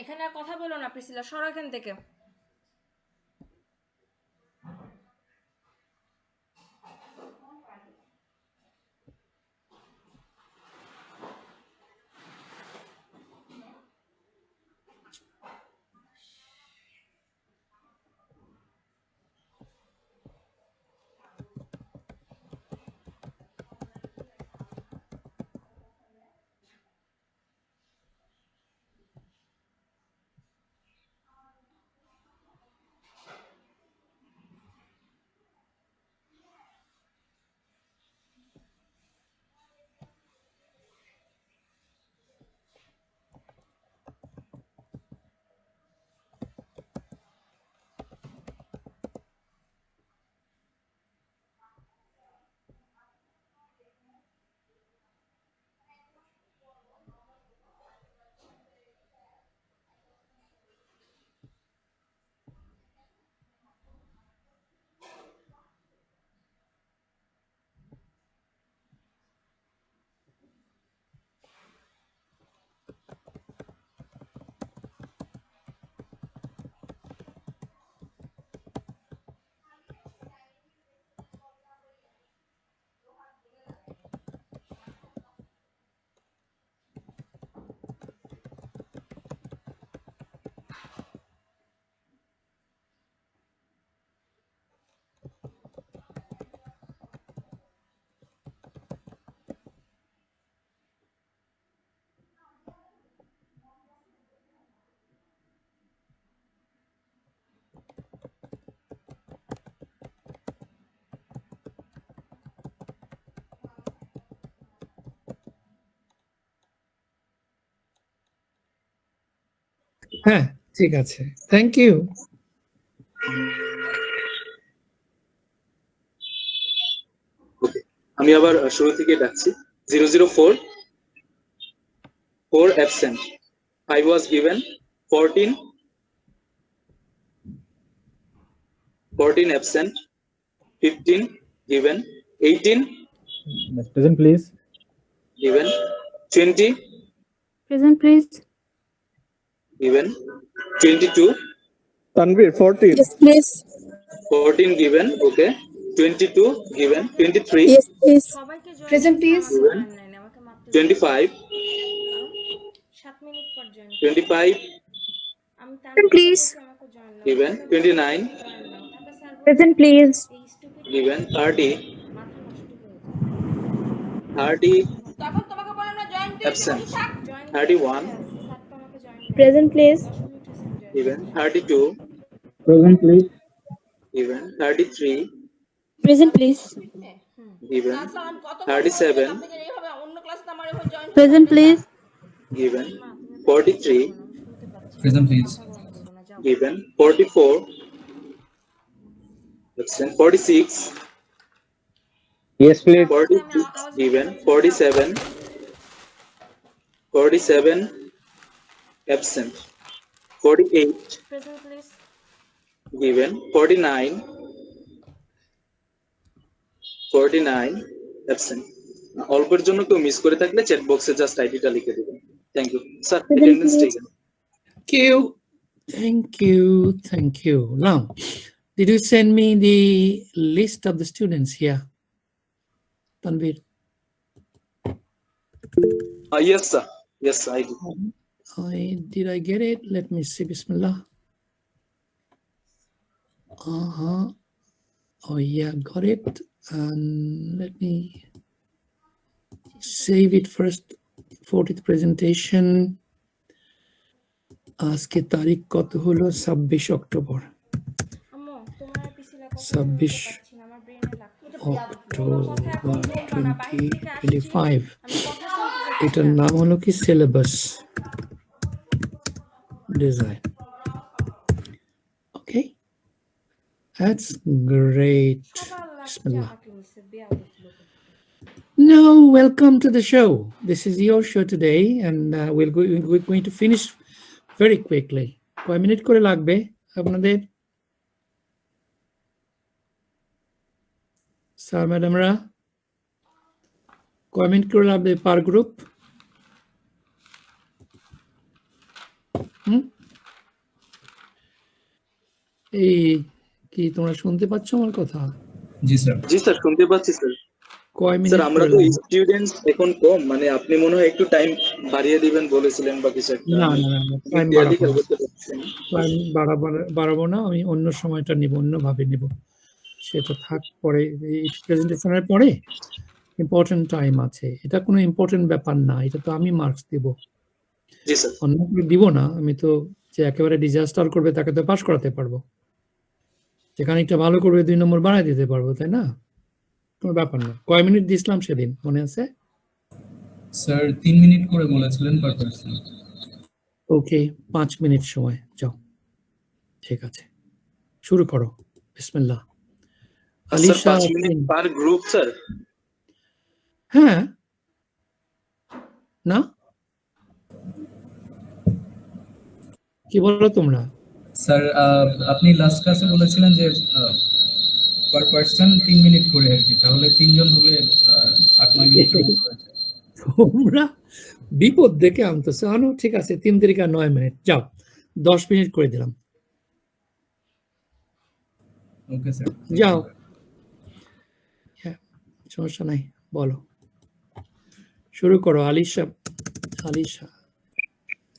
এখানে আর কথা বলো না প্রিসিলা, সরো এখান থেকে। হ্যাঁ, ঠিক আছে, থ্যাংক ইউ। ওকে, আমি আবার শুরু থেকে ডাকছি। 004 4 absent, 5 was given, 14 absent, 15 given, 18 Present, please. given, 20 Present, please. given, 22 Tanvir, 14. Yes, please. 14 given, okay, 22 given, 23 Yes, please. সবাইকে জয়েন Present, please. জয়েন নাই, আমাকে মাত্র 25 7 মিনিট পর জয়েন 25 আমি তানভীর Please. বলছি আমাকে জয়েন নাও given, 29 জয়েন নাও। তারপর স্যার Present, please. এই স্টুপিড given, 30 মাথা নষ্ট করে 30 তখন তোমাকে বললাম না জয়েন দিতে absent, জয়েন 31 স্যার তো আমাকে জয়েন Present, please. 10 মিনিট হয়েছে join given, 32 Present, please. given, 33 Present, please. given, 37 Present, please. given, 43 Present, please. given, 44 absent, 46 Yes, please. 46 given, 47 absent, 48 present please given, 49 absent. অল্পের জন্য কেউ miss করে থাকলে chat বক্সে just আইডিটা লিখে দিবেন। Thank you sir. Attendance taken. Thank you. Now, did you send me the list of the students here, Tanvir? Yes sir, yes I did. Did I get it? Let me see. Bismillah. Oh yeah, got it. And let me save it first. 40th presentation. আজকে তারিখ কত হলো? 26 October. আম্মু তোমার পিসি লাগা 26 আমার ব্রেনে লাগছে অক্টোবর 2025। এটার নাম হলো কি? Syllabus design. Okay, that's great. Bismillah. No, welcome to the show. This is your show today, and we're going to finish very quickly. কয় মিনিট করে লাগবে আপনাদের স্যার ম্যাডামরা? কয় মিনিট করে লাগবে পার গ্রুপ? এই কি তোমরা শুনতে পাচ্ছ আমার কথা? জি স্যার। জি স্যার, শুনতে পাচ্ছি স্যার। কয় স্যার মিনিট আমরা করে তো লাগবে? স্টুডেন্টস এখন কম, মানে আপনি মনে হয় একটু টাইম বাড়িয়ে দিবেন বলেছিলেন বা কিছু একটা। না আমি না না না, আমি টাইম ক্লিয়ারলি বাড়াবো খেয়াল না, করতে পারছি না। টাইম বাড়াবো না। আমি অন্য সময়টা নিব, অন্যভাবে নিব। সেটা থাক পরে, এই প্রেজেন্টেশনের পরে ইম্পর্টেন্ট টাইম আছে। এটা কোনো ইম্পর্টেন্ট ব্যাপার না, এটা তো আমি মার্কস দিব, জি স্যার। অন্য কেউ দিব না। আমি তো যে একেবারে ডিজাস্টার করবে তাকে তো পাস করাতে পারবো, যেখানে একটা ভালো করবে 2 নম্বর বাড়াই দিতে পারবো, তাই না? কোনো ব্যাপার না। কয় মিনিট দিছিলাম সেদিন মনে আছে? স্যার 3 মিনিট করে বলেছিলেন পার পারসন। ওকে, 5 মিনিট সময়, যাও। ঠিক আছে, শুরু করো, বিসমিল্লাহ। স্যার আলিশা 5 মিনিট পার গ্রুপ স্যার? হ্যাঁ, না কি বলো তোমরা? স্যার আপনি লাস্ট ক্লাসে বলেছিলেন যে পার পারসন 3 মিনিট করে আর কি, তাহলে 3 জন হলে 8-9 মিনিটের মতো হয়ে যায়। তোমরা বিপদ দেখে আনতেছো। আনো, ঠিক আছে, 3 তিরিকা 9 মিনিট, যাও 10 মিনিট করে দিলাম, ওকে স্যার। যাও। হ্যাঁ, সমস্যা নাই, বলো, শুরু করো আলিশা। আলিশা,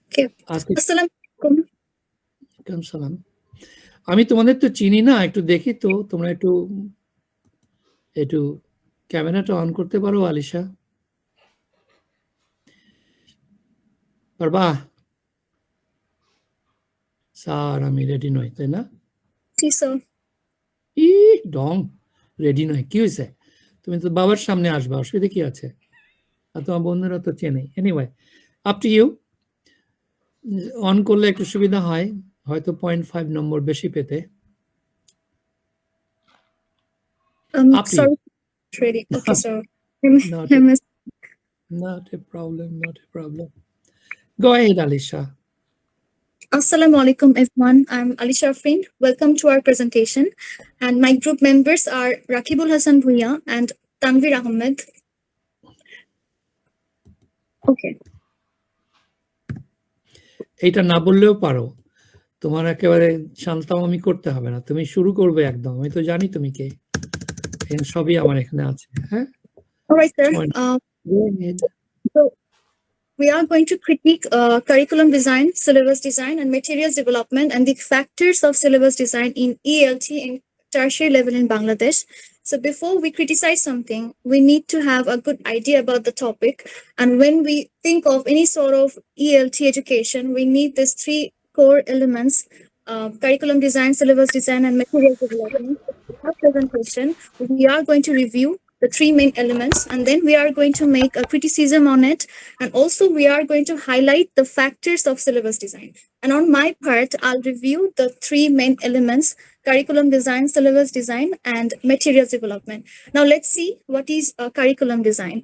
Okay. আজকে Assalamualaikum. ওয়ালাইকুম সালাম। আমি তোমাদের তো চিনি না, একটু দেখি তো, তোমরা একটু একটু ক্যামেরাটা অন করতে পারো আলিশা? পারবা? স্যার আমি রেডি নই, তাই না? Ji sir. ই ডং, রেডি নয় কি হয়েছে? তুমি তো বাবার সামনে আসবা, অসুবিধা কি আছে? আর তোমার বন্ধুরা তো চেনে। Anyway, up to you. On করলে একটু সুবিধা হয়, হয়তো 0.5 নম্বর বেশি পেতে। Up to you. Sorry. Ready. Okay, sir. Not a, I'm not a problem, not a problem. Go ahead, Alisha. Assalamualaikum everyone. I'm Alisha Afrin. Welcome to our presentation. And my group members are Rakibul Hassan Bhuiya and Tanvir Ahmed. Okay. এইটা না বললেও পারো, তোমার একেবারে শান্তামামি করতে হবে না, তুমি শুরু করবে একদম। আমি তো জানি তুমি কে, এখানে সবই আমার এখানে আছে। হ্যাঁ, All right, sir. Go ahead. So we are going to critique curriculum design, syllabus design, and materials development, and the factors of syllabus design in ELT in tertiary level in Bangladesh. So before we criticize something, we need to have a good idea about the topic. And when we think of any sort of ELT education, we need these 3 core elements: curriculum design, syllabus design, and materials development. In our presentation, we are going to review the 3 main elements, and then we are going to make a criticism on it. And also we are going to highlight the factors of syllabus design. And on my part, I'll review the 3 main elements: curriculum design, syllabus design, and materials development. Now let's see what is a curriculum design.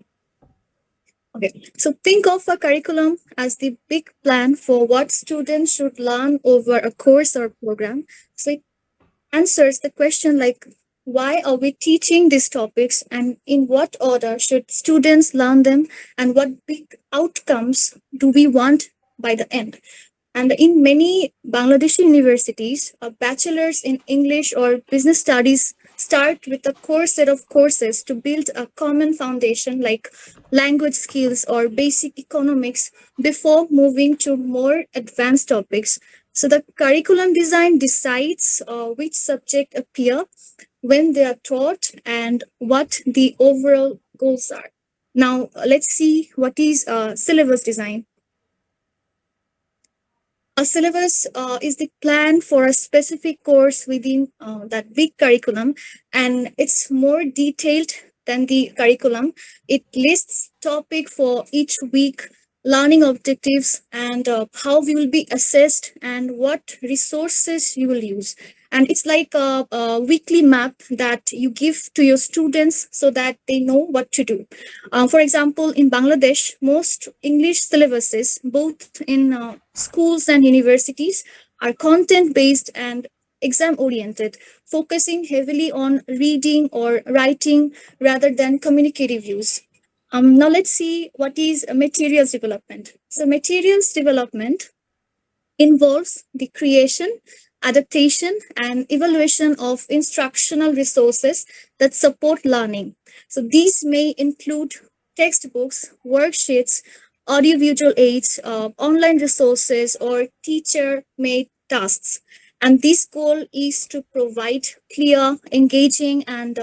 Okay, so think of a curriculum as the big plan for what students should learn over a course or program. So it answers the question like, why are we teaching these topics, and in what order should students learn them, and what big outcomes do we want by the end? And in many Bangladeshi universities, a bachelor's in English or business studies start with a core set of courses to build a common foundation like language skills or basic economics before moving to more advanced topics. So the curriculum design decides which subject appear, when they are taught, and what the overall goals are. Now let's see what is syllabus design. A syllabus is the plan for a specific course within that big curriculum, and it's more detailed than the curriculum. It lists topic for each week, learning objectives, and how we will be assessed, and what resources you will use. And it's like a weekly map that you give to your students so that they know what to do. For example, in Bangladesh, most English syllabuses, both in schools and universities, are content-based and exam-oriented, focusing heavily on reading or writing rather than communicative use. Now let's see what is materials development. So materials development involves the creation, adaptation, and evaluation of instructional resources that support learning. So these may include textbooks, worksheets, audiovisual aids, online resources, or teacher made tasks. And this goal is to provide clear, engaging, and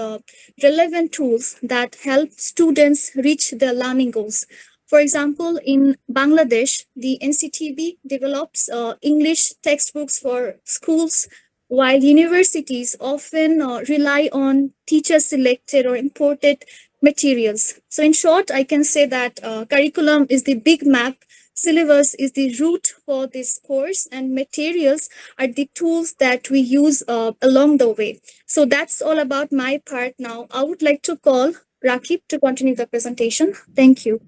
relevant tools that help students reach their learning goals. For example, in Bangladesh, the NCTB develops English textbooks for schools, while universities often rely on teacher selected or imported materials. So, in short, I can say that curriculum is the big map, syllabus is the route for this course, and materials are the tools that we use along the way. So, that's all about my part now. I would like to call Rakib to continue the presentation. Thank you.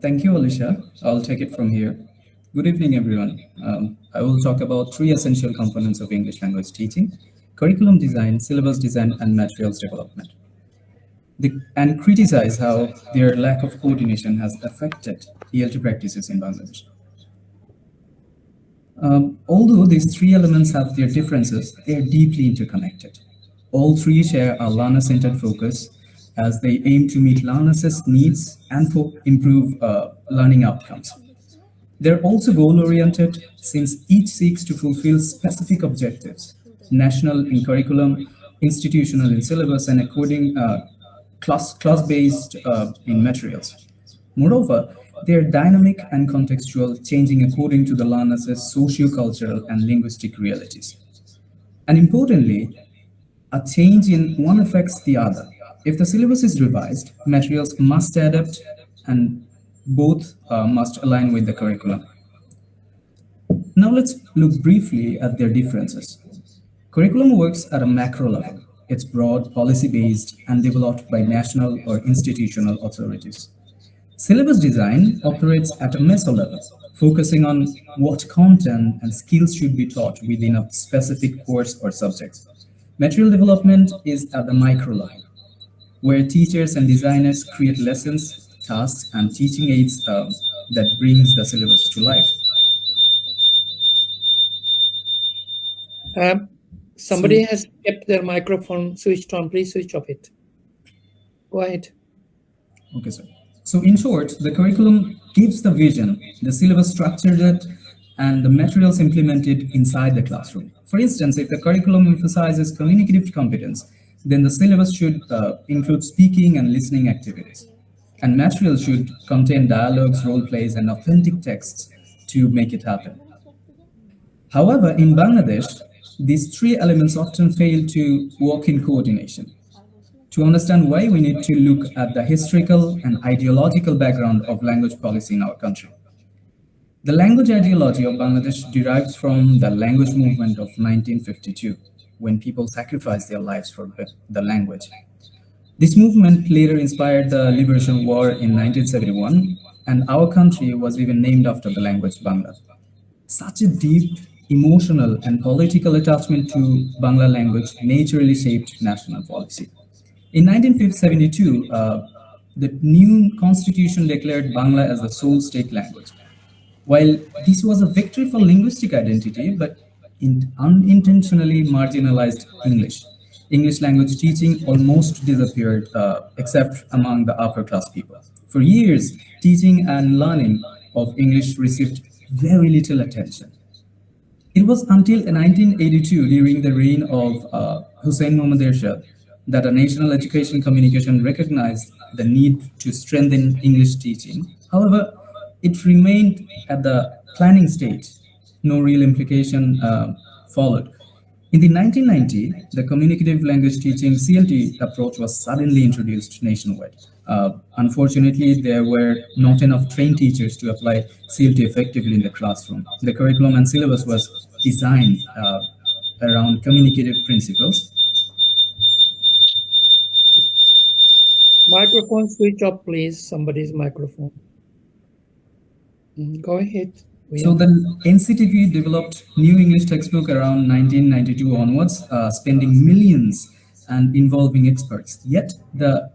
Thank you, Alicia. I'll take it from here. Good evening, everyone. I will talk about three essential components of English language teaching: curriculum design, syllabus design, and materials development. And criticize how their lack of coordination has affected ELT practices in Bangladesh. Although these three elements have their differences, they are deeply interconnected. All three share a learner-centered focus as they aim to meet learners' needs and improve learning outcomes. They're also goal-oriented since each seeks to fulfill specific objectives, national in curriculum, institutional in syllabus, and according class-based in materials. Moreover, they are dynamic and contextual, changing according to the learner's socio-cultural and linguistic realities. And importantly, a change in one affects the other. If the syllabus is revised, materials must adapt and both must align with the curriculum. Now let's look briefly at their differences. Curriculum works at a macro level. It's broad, policy-based, and developed by national or institutional authorities. Syllabus design operates at a meso level, focusing on what content and skills should be taught within a specific course or subjects. Material development is at the micro level, where teachers and designers create lessons, tasks, and teaching aids that brings the syllabus to life. Somebody has kept their microphone switched on. Please switch off it. Go ahead. Okay, sir. So in short, the curriculum gives the vision, the syllabus structured it, and the materials implemented inside the classroom. For instance, if the curriculum emphasizes communicative competence, then the syllabus should include speaking and listening activities. And materials should contain dialogues, role plays, and authentic texts to make it happen. However, in Bangladesh, these three elements often fail to work in coordination. To understand why, we need to look at the historical and ideological background of language policy in our country. The language ideology of Bangladesh derives from the language movement of 1952, when people sacrificed their lives for the language. This movement later inspired the Liberation War in 1971, and our country was even named after the language Bangla. Such a deep, emotional, and political attachment to Bangla language naturally shaped national policy. In 1972, the new constitution declared Bangla as the sole state language. While this was a victory for linguistic identity, but unintentionally marginalized English. English language teaching almost disappeared, except among the upper class people. For years, teaching and learning of English received very little attention. It was until 1982, during the reign of Hussein Mohammad Ershad, that a National Education Communication recognized the need to strengthen English teaching. However, it remained at the planning stage. No real implication followed. In the 1990s, the communicative language teaching CLT approach was suddenly introduced nationwide. Unfortunately, there were not enough trained teachers to apply CLT effectively in the classroom. The curriculum and syllabus was designed around communicative principles. Microphone switch off, please. Somebody's microphone. Go ahead. So the NCTV developed new English textbook around 1992 onwards, spending millions and involving experts. Yet the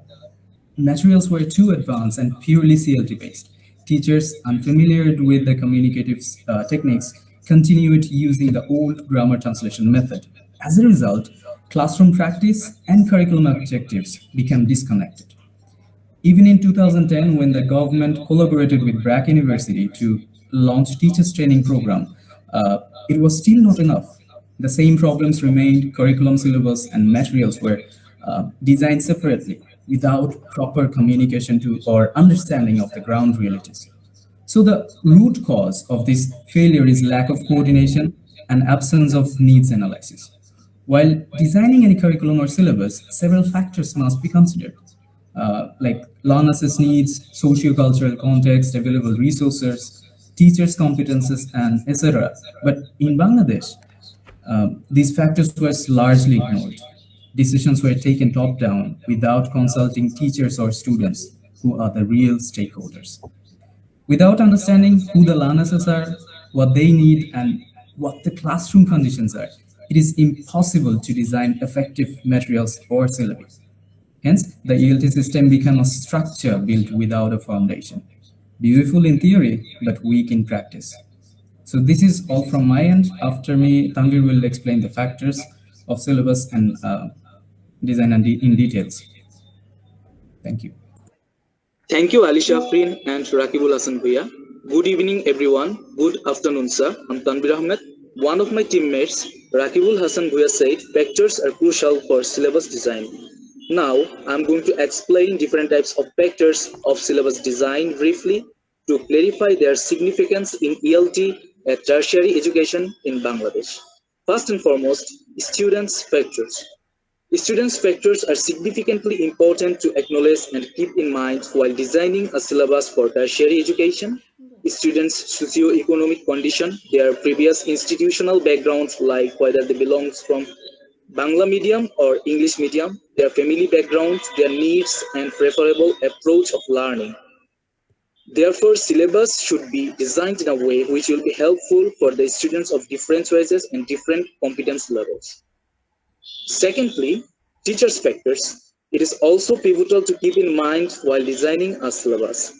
materials were too advanced and purely CLT based. teachers unfamiliar with the communicative techniques continued using the old grammar translation method. As a result, classroom practice and curriculum objectives became disconnected. Even in 2010, when the government collaborated with BRAC University to launch teachers training program, it was still not enough. The same problems remained. Curriculum, syllabus, and materials were designed separately without proper communication to or understanding of the ground realities. So the root cause of this failure is lack of coordination and absence of needs analysis. While designing any curriculum or syllabus, several factors must be considered, like learners' needs, socio-cultural context, available resources, teachers' competences, and etc. But in Bangladesh, these factors were largely ignored. Decisions were taken top-down without consulting teachers or students, who are the real stakeholders. Without understanding who the learners are, what they need, and what the classroom conditions are, it is impossible to design effective materials or syllabi. Hence, the ELT system became a structure built without a foundation. Beautiful in theory, but weak in practice. So this is all from my end. After me, Tanvir will explain the factors of syllabus and design in details. Thank you. Thank you, Ali Shafrin and Rakibul Hassan Bhuya. Good evening, everyone. Good afternoon, sir. I'm Tanvir Ahmed. One of my teammates, Rakibul Hassan Bhuya, said factors are crucial for syllabus design. Now, I'm going to explain different types of factors of syllabus design briefly to clarify their significance in ELT at tertiary education in Bangladesh. First and foremost, students' factors. Students' factors are significantly important to acknowledge and keep in mind while designing a syllabus for tertiary education. Students' socio-economic condition, their previous institutional backgrounds, like whether they belong from Bangla medium or English medium, their family background, their needs, and preferable approach of learning. Therefore, syllabus should be designed in a way which will be helpful for the students of different choices and different competence levels. Secondly, teachers' factors. It is also pivotal to keep in mind while designing a syllabus.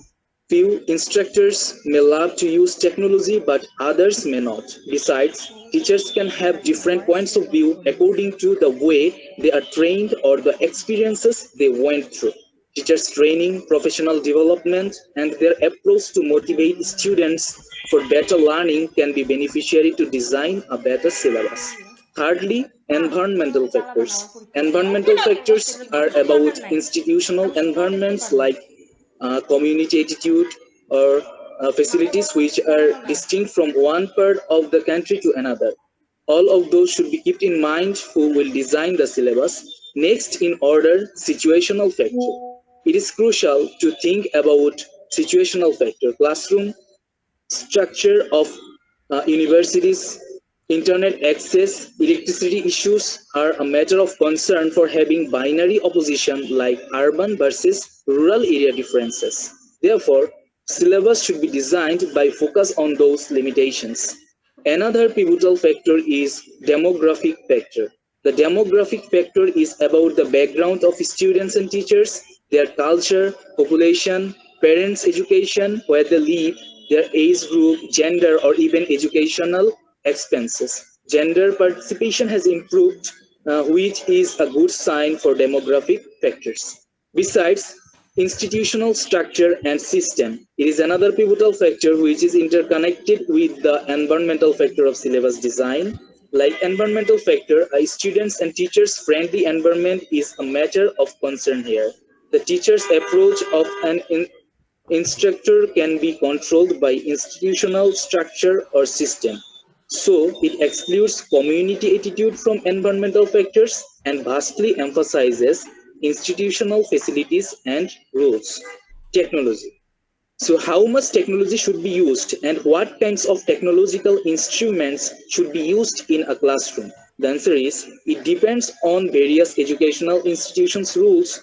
Few instructors may love to use technology, but others may not. Besides, teachers can have different points of view according to the way they are trained or the experiences they went through. Teachers' training, professional development, and their approach to motivate students for better learning can be beneficiary to design a better syllabus. Thirdly, environmental factors. Environmental factors are about institutional environments like community attitude, or facilities which are distinct from one part of the country to another. All of those should be kept in mind who will design the syllabus. Next in order, situational factor. It is crucial to think about situational factor. Classroom structure of universities, internet access, electricity issues are a matter of concern for having binary opposition like urban versus rural area differences. Therefore, syllabus should be designed by focus on those limitations. Another pivotal factor is demographic factor. The demographic factor is about the background of students and teachers, their culture, population, parents' education, where they live, their age group, gender, or even educational expenses. Gender participation has improved, which is a good sign for demographic factors. Besides, institutional structure and system. It is another pivotal factor which is interconnected with the environmental factor of syllabus design. Like environmental factor, a students and teachers friendly environment is a matter of concern here. The teacher's approach of an instructor can be controlled by institutional structure or system. So it excludes community attitude from environmental factors and vastly emphasizes institutional facilities and rules. Technology. So how much technology should be used and what kinds of technological instruments should be used in a classroom? The answer is, it depends on various educational institutions' rules,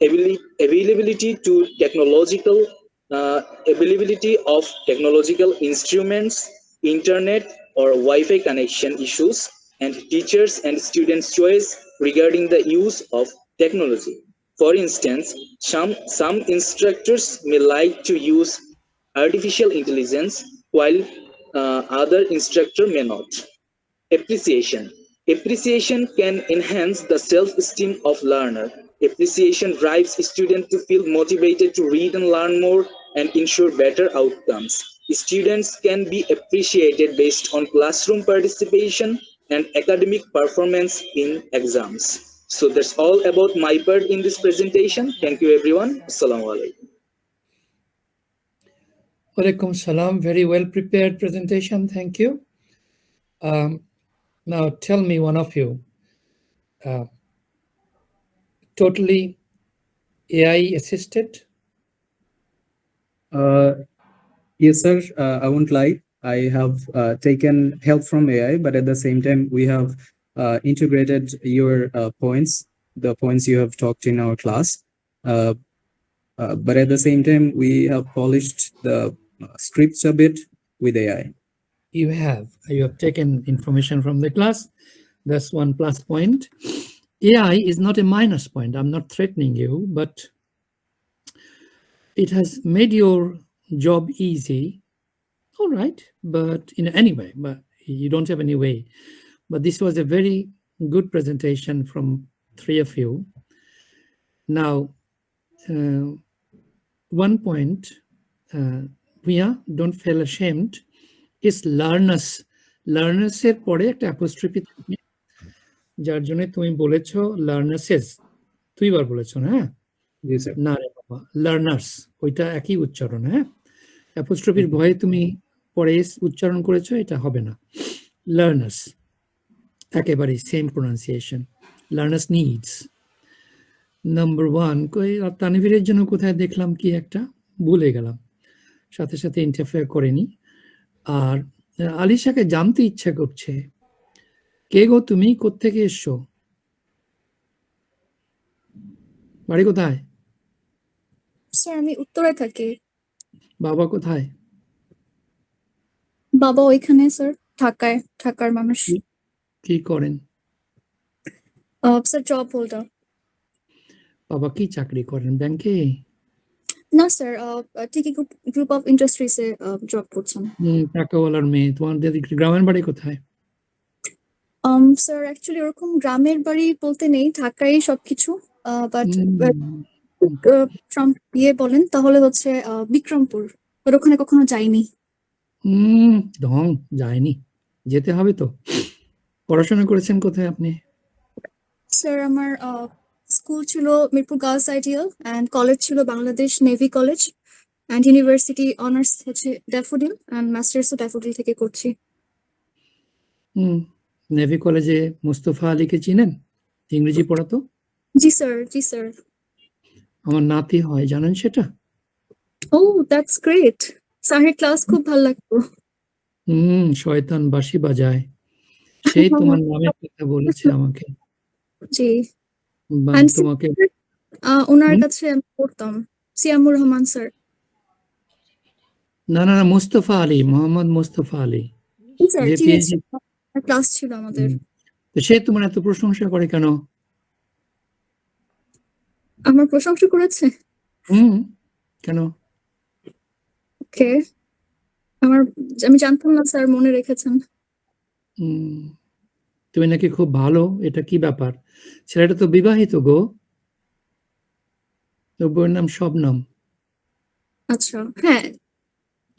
availability to technological, availability of technological instruments, internet or Wi-Fi connection issues, and teachers and students' choice regarding the use of technology. For instance, some instructors may like to use artificial intelligence, while other instructor may not. Appreciation. Appreciation can enhance the self-esteem of learner. Appreciation drives students to feel motivated to read and learn more and ensure better outcomes. Students can be appreciated based on classroom participation and academic performance in exams. So that's all about my part in this presentation. Thank you everyone. Assalamu alaikum. Walaikum salam. Very well prepared presentation. Thank you. Now tell me, one of you, totally AI assisted? Yes, sir. I won't lie. I have taken help from AI, but at the same time, we have integrated your points, the points you have talked in our class. But at the same time, we have polished the scripts a bit with AI. You have taken information from the class. That's one plus point. AI is not a minus point. I'm not threatening you, but it has made your job easy. All right, but in any way, but you don't have any way. But this was a very good presentation from three of you. Now, one point, Mia, don't feel ashamed, is learners. Learners এর পরে একটা apostrophe থাকে, যার জন্য তুমি বলেছো লার্নার্সেস, দুইবার বলেছো না? জি স্যার। না রে বাবা, লার্নার্স, ওইটা একই উচ্চারণ। হ্যাঁ, অ্যাপোস্ট্রফির ভয়ে তুমি পরে এস উচ্চারণ করেছো, এটা হবে না। লার্নার্স একেবারে same pronunciation, learners needs. Number one, তানভীরের জন্য কোথায় দেখলাম কি একটা, ভুলে গেলাম, সাথে সাথে ইন্টারফেয়ার করেনি। আর আলিশাকে জানতে ইচ্ছা করছে, কে গো তুমি, কোত্থেকে এসছো, বাড়ি কোথায়? স্যার আমি উত্তরে থাকি। বাবা কোথায়? বাবা ওইখানে স্যার, ঢাকায়, ঢাকার মানুষ। কি করেন? Sir job holder. বাবা কি চাকরি করেন, ব্যাংকে? না স্যার, ঠিকই গ্রুপ অফ ইন্ডাস্ট্রিজে জব করছেন। টাকাওয়ালার মেয়ে। তোমাদের গ্রামের বাড়ি কোথায়? স্যার অ্যাকচুয়ালি ওরকম গ্রামের বাড়ি বলতে নেই, ঢাকায় সবকিছু, বাট ইয়ে বলেন তাহলে হচ্ছে বিক্রমপুর, বাট ওখানে কখনো যাইনি। ঢং, যায়নি, যেতে হবে তো। পড়াশোনা করেছেন কোথায় আপনি? স্যার আমার স্কুল ছিল Mirpur girls ideal, and college ছিল Bangladesh navy college, and university honours হচ্ছে ড্যাফোডিল, অ্যান্ড মাস্টার্সও ড্যাফোডিল থেকে করছি। নেভি কলেজে মুস্তফা আলীকে চিনেন? ইংরেজি পড়াতো। জি স্যার, জি স্যার। আমার নাতি হয়, জানেন সেটা? ও দ্যাটস গ্রেট, স্যারের ক্লাস খুব ভালো লাগতো। শয়তান বাঁশি বাজায়, সেই তোমার নামের কথা বলেছে আমাকে। জি, তোমাকে ওনার কাছে আমি পড়তাম, সিয়ামুর রহমান স্যার। না না না, মুস্তফা আলী, মোহাম্মদ মুস্তফা আলী, স্যার যে চিনেছি, ক্লাস ছিল আমাদের। তো সে তোমার এত প্রশংসা করে কেন? আমার প্রশংসা করেছে? কেন? ওকে, আমি জানতাম না স্যার মনে রেখেছেন। তুমি নাকি খুব ভালো, এটা কি ব্যাপার? ছেলেটা তো বিবাহিত গো, বউয়ের নাম শবনম। আচ্ছা, হ্যাঁ।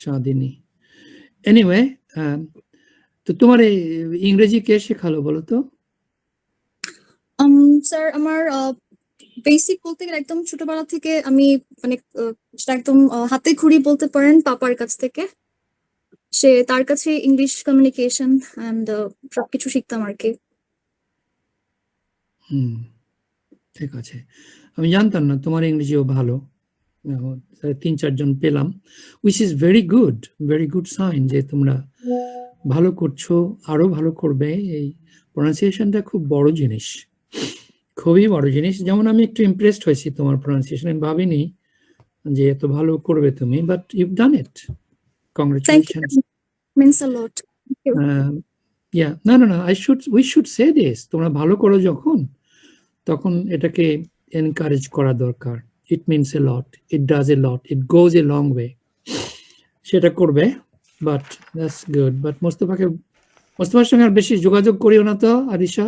চাঁদিনী। এনিওয়ে, তো তোমার এই ইংরেজি কে শেখালো বলো তো? স্যার আমার বেসিক বলতে গেলে একদম ছোটবেলা থেকে আমি মানে যেটা একদম হাতে খড়ি বলতে পারেন, পাপার কাছ থেকে। তার কাছে ইংলিশ কমিউনিকেশন এন্ড সবকিছু শিখতাম আর কি। ঠিক আছে, আমি জানতাম না তোমার ইংরেজিও ভালো, 3-4 জন পেলাম, which is very good sign যে তোমরা ভালো করছো, আরো ভালো করবে। এই প্রোনাউন্সিয়েশনটা খুব বড় জিনিস, খুবই বড় জিনিস। যেমন আমি একটু ইমপ্রেসড হয়েছি তোমার প্রোনাউন্সিয়েশন, আমি ভাবিনি যে এত ভালো করবে তুমি, but you've done it, congratulations. means a lot. We should say this, তোমরা ভালো করো যখন, তখন এটাকে এনকারেজ করা দরকার। It means a lot, it does a lot, it goes a long way. সেটা করবে, বাট দ্যাটস গুড। বাট মোস্তফার সঙ্গে আর বেশি যোগাযোগ করিও না তো আরিশা।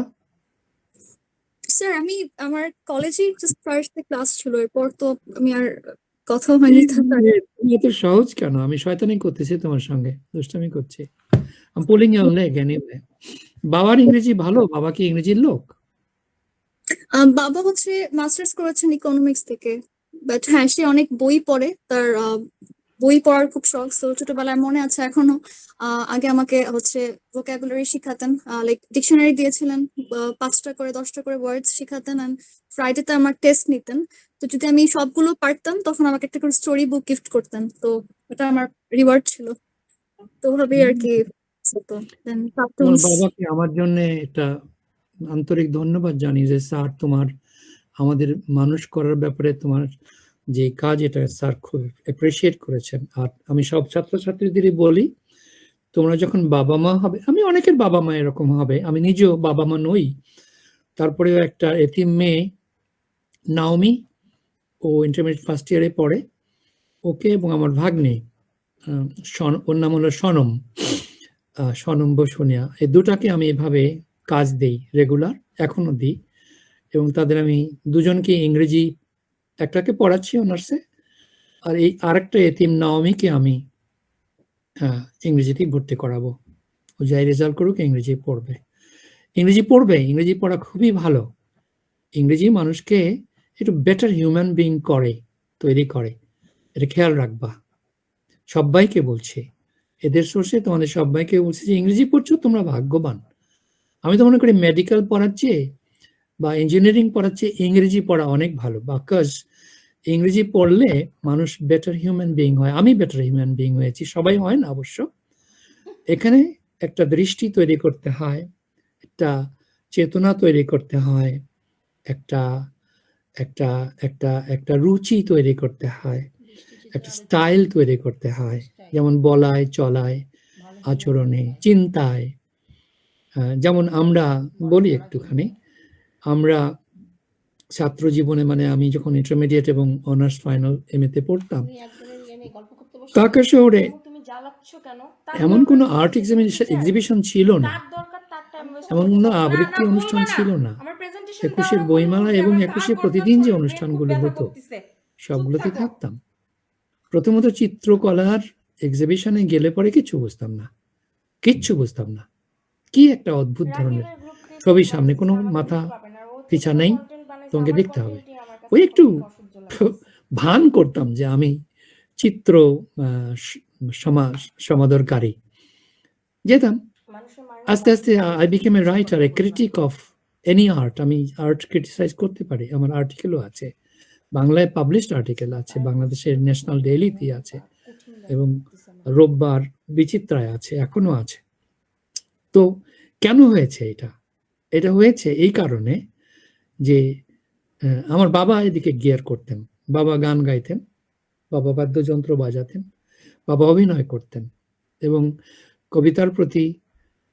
স্যার আমি আমার কলেজে জাস্ট ফার্স্ট ক্লাস ছিল, এরপর তো আমি আর কথা হয়নি তার। তুমি এত সহজ কেন? আমি শয়তানি করতেছি তোমার সঙ্গে, দুষ্টামি করছি। I'm pulling your leg anyway. বাবার ইংরেজি ভালো? বাবা কি ইংরেজির লোক? বাবা হচ্ছে মাস্টার্স করেছেন ইকোনমিক্স থেকে, বাট হ্যাঁ সে অনেক বই পড়ে, তার বই পড়ার খুব শখ। তো ছোটবেলায় মনে আছে এখনো, আগে আমাকে হচ্ছে ভোকাবুলারি শিখাতেন, লাইক ডিকশনারি দিয়েছিলেন, 5টা করে 10টা করে ওয়ার্ডস শিখাতেন, অ্যান্ড ফ্রাইডেতে আমার টেস্ট নিতেন। তো যদি আমি সবগুলো পারতাম তখন আমাকে একটা করে স্টোরি বুক গিফট করতেন, তো এটা আমার রিওয়ার্ড ছিল। তো ওভাবেই আর কি হতো। দেন তোমার কার্টুনস। বাবাকে আমার জন্য একটা আন্তরিক ধন্যবাদ জানি যে স্যার তোমার আমাদের মানুষ করার ব্যাপারে তোমার যে কাজ, এটা স্যার খুব অ্যাপ্রিসিয়েট করেছেন। আর আমি সব ছাত্রছাত্রীদেরই বলি, তোমরা যখন বাবা মা হবে, আমি অনেকের বাবা মা এরকম হবে, আমি নিজেও বাবা মা নই, তারপরেও একটা এতিম মেয়ে নাওমি, ও ইন্টারমিডিয়েট ফার্স্ট ইয়ারে পড়ে, ওকে এবং আমার ভাগ্নে ওর নাম হলো সনম বসুনিয়া, এই দুটাকে আমি এভাবে কাজ দেই রেগুলার, এখনো দিই। এবং তাদের আমি দুজনকে ইংরেজি, একটাকে পড়াচ্ছি অনার্সে, আর এই আরেকটা এতিম নাওমিকে আমি ইংরেজিতেই ভর্তি করাবো। ও যাই রেজাল্ট করুক ইংরেজি পড়বে, ইংরেজি পড়া খুবই ভালো। ইংরেজি মানুষকে একটু বেটার হিউম্যান বিং তৈরি করে, এটা খেয়াল রাখবা। সবাইকে বলছি, এদের সোর্সে তোমাদের সবাইকে বলছি যে ইংরেজি পড়ছো তোমরা ভাগ্যবান। আমি তো মনে করি মেডিকেল পড়াচ্ছে বা ইঞ্জিনিয়ারিং পড়াচ্ছে ইংরেজি পড়া অনেক ভালো, বিকজ ইংরেজি পড়লে মানুষ বেটার হিউম্যান বিং হয়। আমি বেটার হিউম্যান বিং হয়েছি, সবাই হয় না অবশ্য। এখানে একটা দৃষ্টি তৈরি করতে হয়, একটা চেতনা তৈরি করতে হয়, একটা একটা একটা একটা রুচি তৈরি করতে হয়, একটা স্টাইল তৈরি করতে হয়, যেমন বলায় চলায়, আচরণে, চিন্তায়। যেমন আমরা বলি একটুখানি, আমরা ছাত্র জীবনে, মানে আমি যখন ইন্টারমিডিয়েট এবং অনার্স ফাইনাল এমএতে পড়তাম, ঢাকা শহরে এমন কোনো আর্ট এক্সিবিশন ছিল না, এমন কোনো আবৃত্তি অনুষ্ঠান ছিল না। 21-এর বইমেলা এবং 21-এ প্রতিদিন যে অনুষ্ঠানগুলো হতো সবগুলোতে থাকতাম। প্রথমত চিত্রকলার এক্সিবিশনে গেলে পরে কিচ্ছু বুঝতাম না, কি একটা অদ্ভুত ধরনের ছবি, সামনে কোনো মাথা পিছা নেই, তোমাকে দেখতে হবে। ওই একটু ভান করতাম যে আমি চিত্র সমাদরকারী, যেতাম। আস্তে আস্তে I became a writer, A critic of any art. আমি আর্ট ক্রিটিসাইজ করতে পারি, আমার আর্টিকেলও আছে, বাংলায় পাবলিশড আর্টিকেল আছে, বাংলাদেশের ন্যাশনাল ডেইলিতে আছে, এবং রোববার বিচিত্রায় আছে, এখনো আছে। তো কেন হয়েছে এটা হয়েছে এই কারণে যে আমার বাবা এদিকে গিয়ার করতেন, বাবা গান গাইতেন, বাবা বাদ্যযন্ত্র বাজাতেন, বাবা অভিনয় করতেন, এবং কবিতার প্রতি,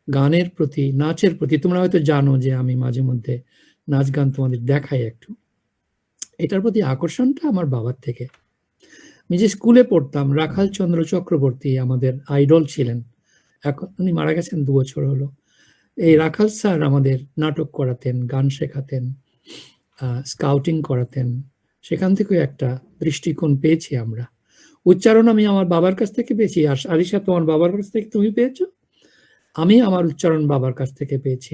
গানের প্রতি, নাচের প্রতি, তোমরা হয়তো জানো যে আমি মাঝে মধ্যে নাচ গান তোমাদের দেখাই একটু, এটার প্রতি আকর্ষণটা আমার বাবার থেকে। আমি যে স্কুলে পড়তাম, রাখাল চন্দ্র চক্রবর্তী আমাদের আইডল ছিলেন, এখন উনি মারা গেছেন 2 বছর হলো। এই রাখাল স্যার আমাদের নাটক করাতেন, গান শেখাতেন, স্কাউটিং করাতেন, সেখান থেকেও একটা দৃষ্টিকোণ পেয়েছি আমরা। উচ্চারণ আমি আমার বাবার কাছ থেকে পেয়েছি। আর আরিশা, তোমার বাবার কাছ থেকে তুমি পেয়েছো? আমি আমার উচ্চারণ বাবার কাছ থেকে পেয়েছি।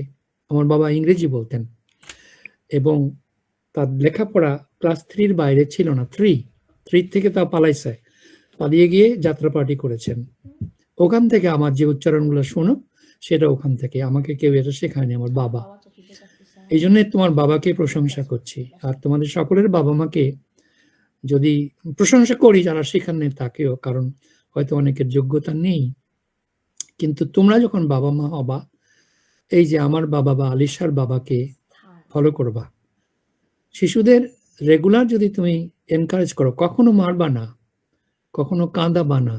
আমার বাবা ইংরেজি বলতেন, এবং তার লেখাপড়া ক্লাস 3-র বাইরে ছিল না। 3 থেকে তা পালিয়ে গিয়ে যাত্রা পার্টি করেছেন। ওখান থেকে আমার যে উচ্চারণগুলো শোনো, সেটা ওখান থেকে, আমাকে কেউ এটা শেখায়নি, আমার বাবা। এই জন্য তোমার বাবাকে প্রশংসা করছি, আর তোমাদের সকলের বাবা মাকে যদি প্রশংসা করি, যারা শেখান তাকেও, কারণ হয়তো অনেকের যোগ্যতা নেই, কিন্তু তোমরা যখন বাবা মা হবা, এই যে আমার বাবা বা আলিশার বাবাকে ফলো করবা। শিশুদের রেগুলার যদি তুমি এনকারেজ করো, কখনো মারবা না, কখনো কাঁদাবা না,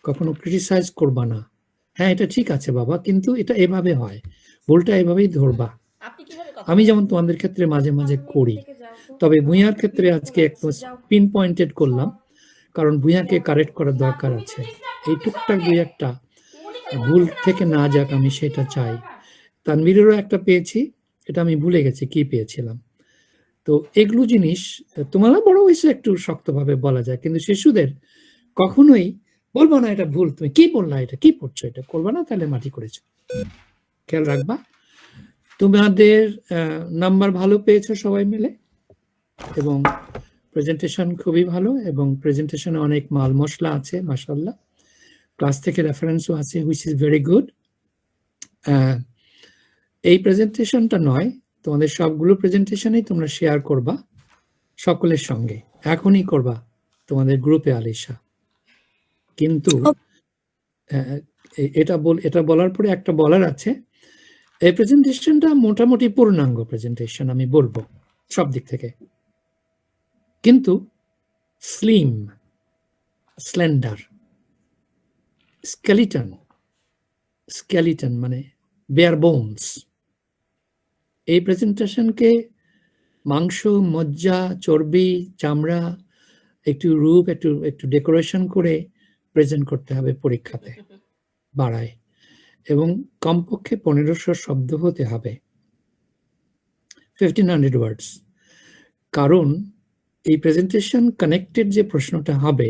কখনো ক্রিটিসাইজ করবা না, হ্যাঁ এটা ঠিক আছে বাবা, কিন্তু এটা এভাবে হয়, ভুলটা এভাবেই ধরবা। আমি যেমন তোমাদের ক্ষেত্রে মাঝে মাঝে করি, তবে ভূঁইয়ার ক্ষেত্রে আজকে একটু পিন পয়েন্টেড করলাম, কারণ ভূঁইয়াকে কারেক্ট করার দরকার আছে। এই টুকটাক দুই একটা ভুল থেকে না যাক, আমি সেটা চাই। তানভীরেরও একটা পেয়েছি, এটা আমি ভুলে গেছি কি পেয়েছিলাম। তো এগুলো জিনিস তোমরা বড় হয়েছে একটু শক্তভাবে বলা যায়, কিন্তু শিশুদের কখনোই বলবো না এটা ভুল, তুমি কি বললা, এটা কি পড়ছো, এটা করবা না, তাহলে মাটি করেছো। খেয়াল রাখবা। তোমাদের নাম্বার ভালো পেয়েছো সবাই মিলে, এবং প্রেজেন্টেশন খুবই ভালো, এবং প্রেজেন্টেশনে অনেক মাল মশলা আছে মাশাআল্লাহ। ক্লাস থেকে রেফারেন্সও আছে, হুইচ ইজ ভেরি গুড। এই প্রেজেন্টেশনটা নয়, তোমাদের সবগুলো প্রেজেন্টেশনই তোমরা শেয়ার করবা সকলের সঙ্গে, এখনই করবা তোমাদের গ্রুপে আলিশা। কিন্তু এটা বলার পরে একটা বলার আছে, এই প্রেজেন্টেশনটা মোটামুটি পূর্ণাঙ্গ প্রেজেন্টেশন আমি বলবো সব দিক থেকে, কিন্তু স্লিম, স্লেন্ডার, স্কেলিটন মানে বেয়ার বোনস। এই প্রেজেন্টেশনকে মাংস, মজ্জা, চর্বি, চামড়া, একটু রূপ, একটু ডেকোরেশন করে প্রেজেন্ট করতে হবে পরীক্ষাতে বাড়ায়, এবং কমপক্ষে 1500 শব্দ হতে হবে, 1500 ওয়ার্ডস। কারণ এই প্রেজেন্টেশন কানেক্টেড যে প্রশ্নটা হবে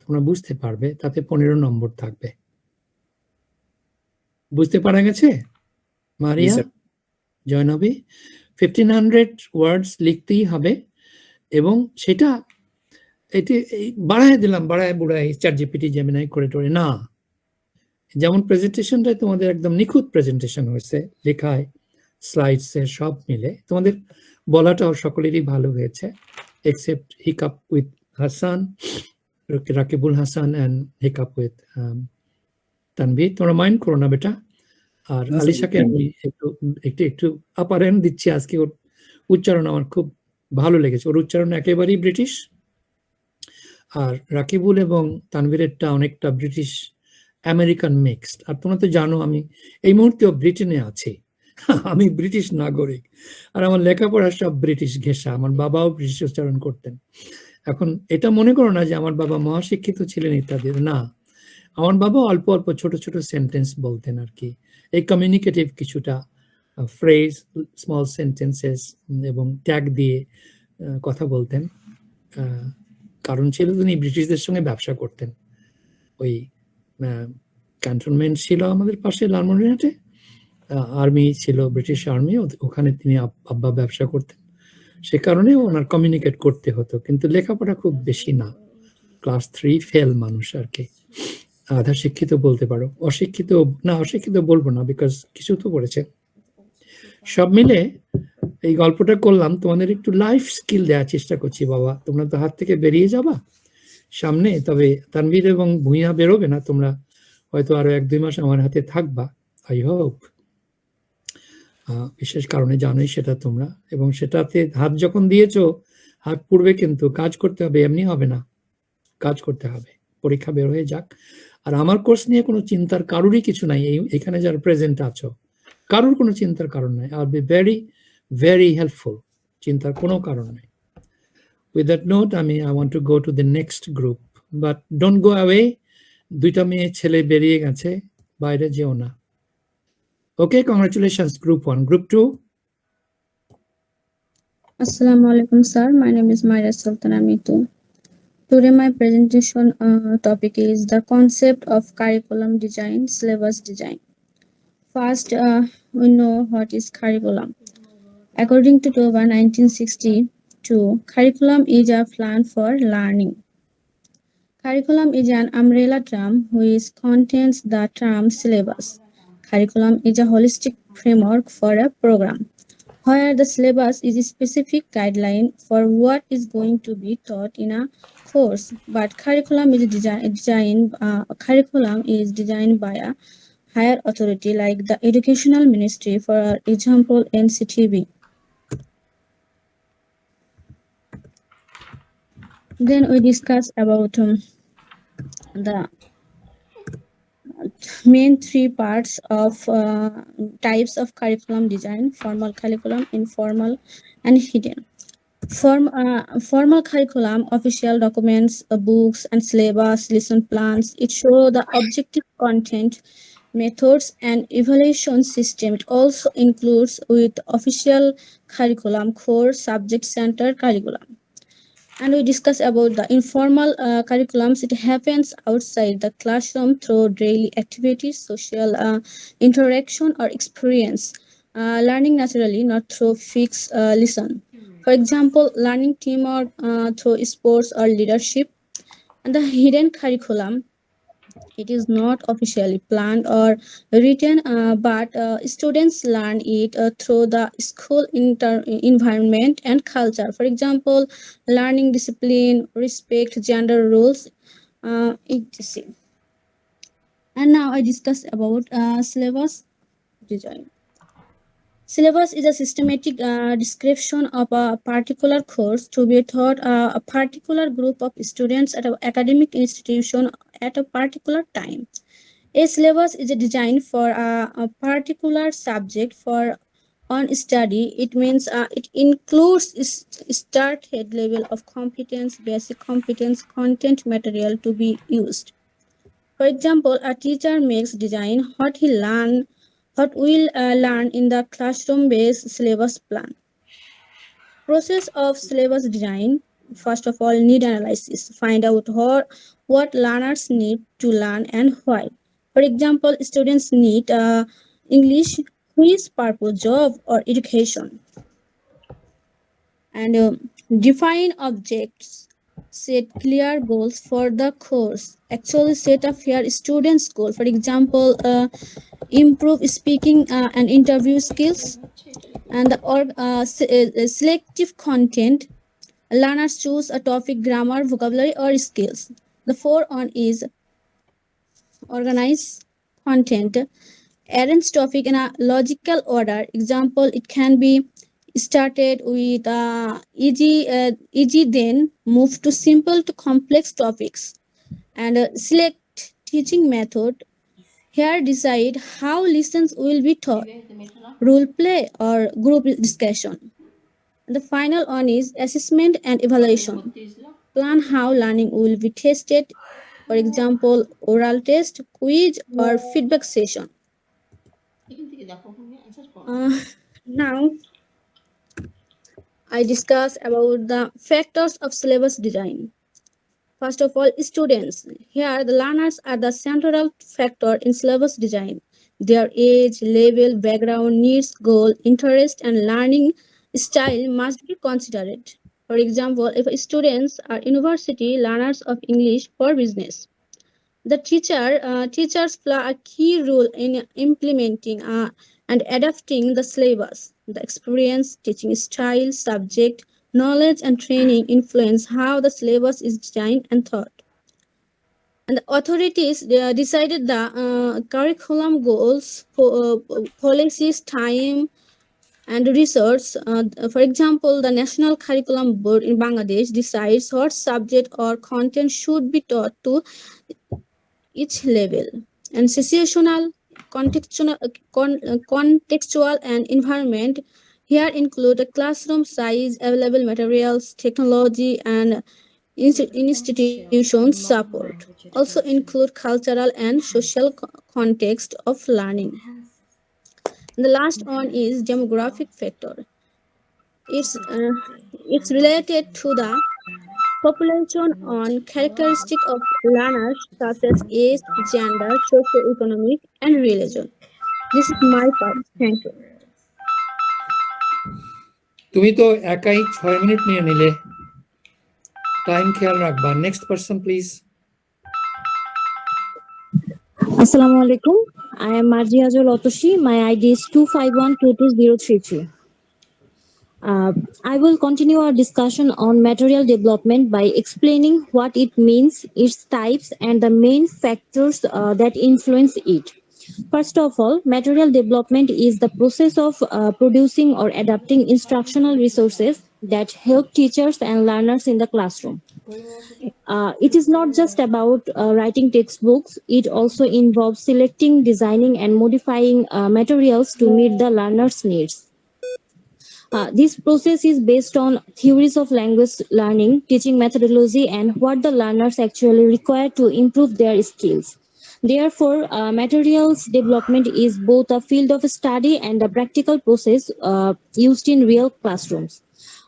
তোমরা বুঝতে পারবে, তাতে 15 নম্বর থাকবে। বুঝতে পারা গেছে মারিয়া, জয়নবী? 1500 ওয়ার্ডস লিখতেই হবে, এবং সেটা এটি বাড়ায় দিলাম, বাড়ায় বুড়ায় চ্যাট জিপিটি জেমিনাই করে টোরে না। যেমন প্রেজেন্টেশনটাই তোমাদের একদম নিখুঁত প্রেজেন্টেশন হয়েছে, লেখায় স্লাইডসে সব মিলে, তোমাদের বলাটাও সকলেরই ভালো হয়েছে, except hiccup with Hasan, Rakibul Hasan, and hiccup with Tanvir. তোমরা মাইন্ড করো না বেটা। আর আলিশাকে আমি একটু আপার হ্যান্ড দিচ্ছি আজকে, ওর উচ্চারণ আমার খুব ভালো লেগেছে, ওর উচ্চারণ একেবারেই ব্রিটিশ। আর রাকিবুল এবং তানভীরেরটা অনেকটা ব্রিটিশ আমেরিকান মিক্সড। আর তোমরা তো জানো আমি এই মুহূর্তেও ব্রিটেনে আছি, আমি ব্রিটিশ নাগরিক, আর আমার লেখাপড়া সব ব্রিটিশ ঘেঁষা। আমার বাবাও ব্রিটিশ উচ্চারণ করতেন। এখন এটা মনে করো না যে আমার বাবা মহাশিক্ষিত ছিলেন ইত্যাদি, না, আমার বাবা অল্প অল্প ছোট ছোট সেন্টেন্স বলতেন আর কি, এই কমিউনিকেটিভ কিছুটা ফ্রেজ, স্মল সেন্টেন্সেস এবং ট্যাগ দিয়ে কথা বলতেন। কারণ ছিল তিনি ব্রিটিশদের সঙ্গে ব্যবসা করতেন। ওই ক্যান্টনমেন্ট ছিল আমাদের পাশে লালমনিরহাটে, আর্মি ছিল, ব্রিটিশ আর্মি, ওখানে তিনি আব্বা ব্যবসা করতেন, সে কারণে ওনার কমিউনিকেট করতে হতো। কিন্তু লেখাপড়া খুব বেশি না, ক্লাস 3 ফেল মানুষ আর কি, আধা শিক্ষিত বলতে পারো, অশিক্ষিত না, অশিক্ষিত বলবো না, বিকজ কিছু তো পড়েছে। সব মিলে এই গল্পটা করলাম, তোমাদের একটু লাইফ স্কিল দেওয়ার চেষ্টা করছি বাবা। তোমরা তো হাত থেকে বেরিয়ে যাবা সামনে, তবে তানভীর এবং ভূঁইয়া বেরোবে না, তোমরা হয়তো আরো 1-2 মাস আমার হাতে থাকবা, আই হোপ। বিশেষ কারণে জানোই সেটা তোমরা, এবং সেটাতে হাত যখন দিয়েছো, হাত পুড়বে, কিন্তু কাজ করতে হবে, এমনি হবে না, কাজ করতে হবে, পরীক্ষা বের হয়ে যাক। আর আমার কোর্স নিয়ে কোনো চিন্তার কারোরই কিছু নাই, এখানে যারা প্রেজেন্ট আছো কারোর কোনো চিন্তার কারণ নাই, I will be very very helpful, চিন্তার কোনো কারণ নাই। With that note I want to go to the next group, but don't go away. 2টা মেয়ে ছেলে বেরিয়ে গেছে, বাইরে যেও না। Okay, congratulations group 1। Group 2? Assalamu alaikum, sir. My name is Maria Sultan Amitu. Today my presentation topic is the concept of curriculum design, syllabus design. First, we know what is curriculum. According to Toba 1962, curriculum is a plan for learning. Curriculum is an umbrella term which contains the term syllabus. Curriculum is a holistic framework for a program, where the syllabus is a specific guideline for what is going to be taught in a course. But curriculum is designed by a higher authority like the Educational Ministry, for example, NCTB. Then we discuss about the main 3 parts of types of curriculum design: formal curriculum, informal, and hidden. Formal curriculum, official documents, books, and syllabus, lesson plans. It show the objective content, methods, and evaluation system. It also includes with official curriculum, core subject center curriculum. And we discuss about the informal curriculums. It happens outside the classroom through daily activities, social interaction, or experience. Learning naturally, not through fixed lesson. For example, learning teamwork through sports or leadership. And the hidden curriculum, it is not officially planned or written, but students learn it through the school environment and culture. For example, learning discipline, respect, gender rules, etc. And now I discuss about syllabus design. Syllabus is a systematic description of a particular course to be taught a particular group of students at an academic institution at a particular time. A syllabus is designed for a particular subject for on study. It means it includes started level of competence, basic competence, content material to be used. For example, a teacher makes design what will learn in the classroom-based syllabus plan. Process of syllabus design. First of all, need analysis. Find out what learners need to learn and why. For example, students need English, whose purpose, job, or education. And define objects. Set clear goals for the course. Actually, set a fair student's goal. For example, improve speaking and interview skills. And the selective content. Learners choose a topic, grammar, vocabulary, or skills. The fourth one is organize content. Arrange topic in a logical order. Example, it can be started with easy, then move to simple to complex topics. And select teaching method. Here decide how lessons will be taught, role play or group discussion. And the final one is assessment and evaluation. Plan how learning will be tested, for example, oral test, quiz, or feedback session. Now, I discuss about the factors of syllabus design. First of all, students. Here, the learners are the central factor in syllabus design. Their age, level, background, needs, goal, interest, and learning style must be considered. For example, if students are university learners of English for business, the teachers play a key role in implementing and adapting the syllabus. The experience, teaching style, subject, knowledge, and training influence how the syllabus is designed and taught. And the authorities decided the curriculum goals, policies, time, and research. For example, the National Curriculum Board in Bangladesh decides what subject or content should be taught to each level. And situational, contextual, and environment here include a classroom size, available materials, technology, and institution support. Also include cultural and social context of learning. And the last one is demographic factor. It's related to the population on characteristic of learners such as age, gender, socioeconomic, and religion. This is my part. Thank you. তুমি তো একাই 6 minute নিয়ে নিলে, time খেয়াল রাখবা। Next person please. Assalamu alaikum. I am Marjiazul Otoshi. My ID is 251220033. I will continue our discussion on material development by explaining what it means, its types, and the main factors that influence it. First of all, material development is the process of producing or adapting instructional resources that help teachers and learners in the classroom. It is not just about writing textbooks, it also involves selecting, designing, and modifying materials to meet the learner's needs. This process is based on theories of language learning, teaching methodology, and what the learners actually require to improve their skills. Therefore, materials development is both a field of study and a practical process used in real classrooms.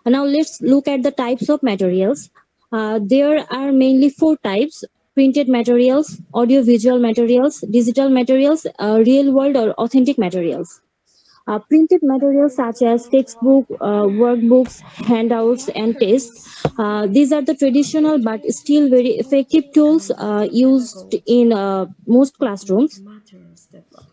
Now, let's look at the types of materials. There are mainly four types: printed materials, audiovisual materials, digital materials, real world or authentic materials. Printed materials such as textbook, workbooks, handouts, and tests. These are the traditional but still very effective tools used in most classrooms.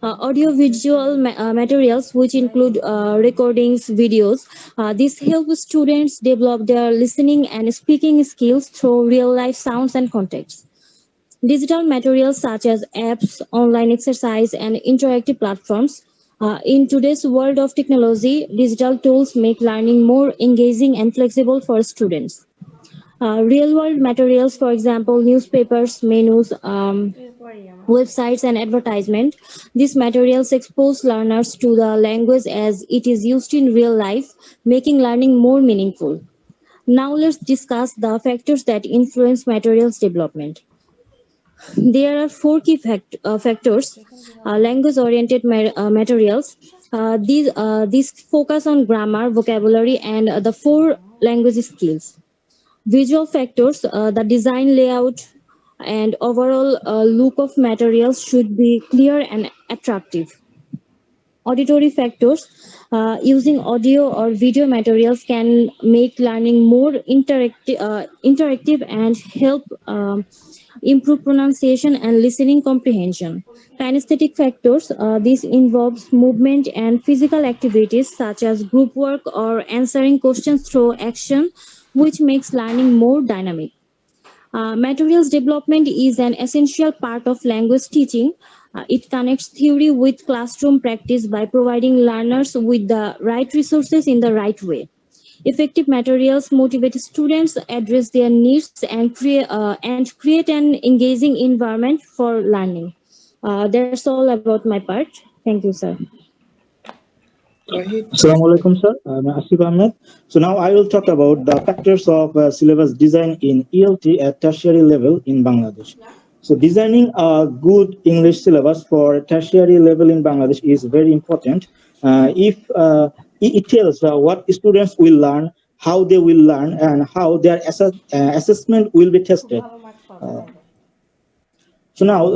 Audiovisual materials, which include recordings, videos. These help students develop their listening and speaking skills through real life sounds and contexts. Digital materials such as apps, online exercise, and interactive platforms. In today's world of technology, digital tools make learning more engaging and flexible for students. Real world materials, for example, newspapers, menus, websites, and advertisement. These materials expose learners to the language as it is used in real life, making learning more meaningful. Now let's discuss the factors that influence materials development. There are four key factors. Language oriented materials. These focus on grammar, vocabulary, and the four language skills. Visual factors, the design layout and overall look of materials should be clear and attractive. Auditory factors, using audio or video materials can make learning more interactive and help improve pronunciation and listening comprehension. Kinesthetic factors, this involves movement and physical activities such as group work or answering questions through action, which makes learning more dynamic. Materials development is an essential part of language teaching. It connects theory with classroom practice by providing learners with the right resources in the right way. Effective materials motivate students, address their needs, and create an engaging environment for learning. That's all about my part. Thank you, sir. Assalamu alaikum, sir. I'm Asif Ahmed. So now I will talk about the factors of syllabus design in ELT at tertiary level in Bangladesh. So designing a good English syllabus for tertiary level in Bangladesh is very important. If it tells what students will learn, how they will learn, and how their assessment will be tested. So now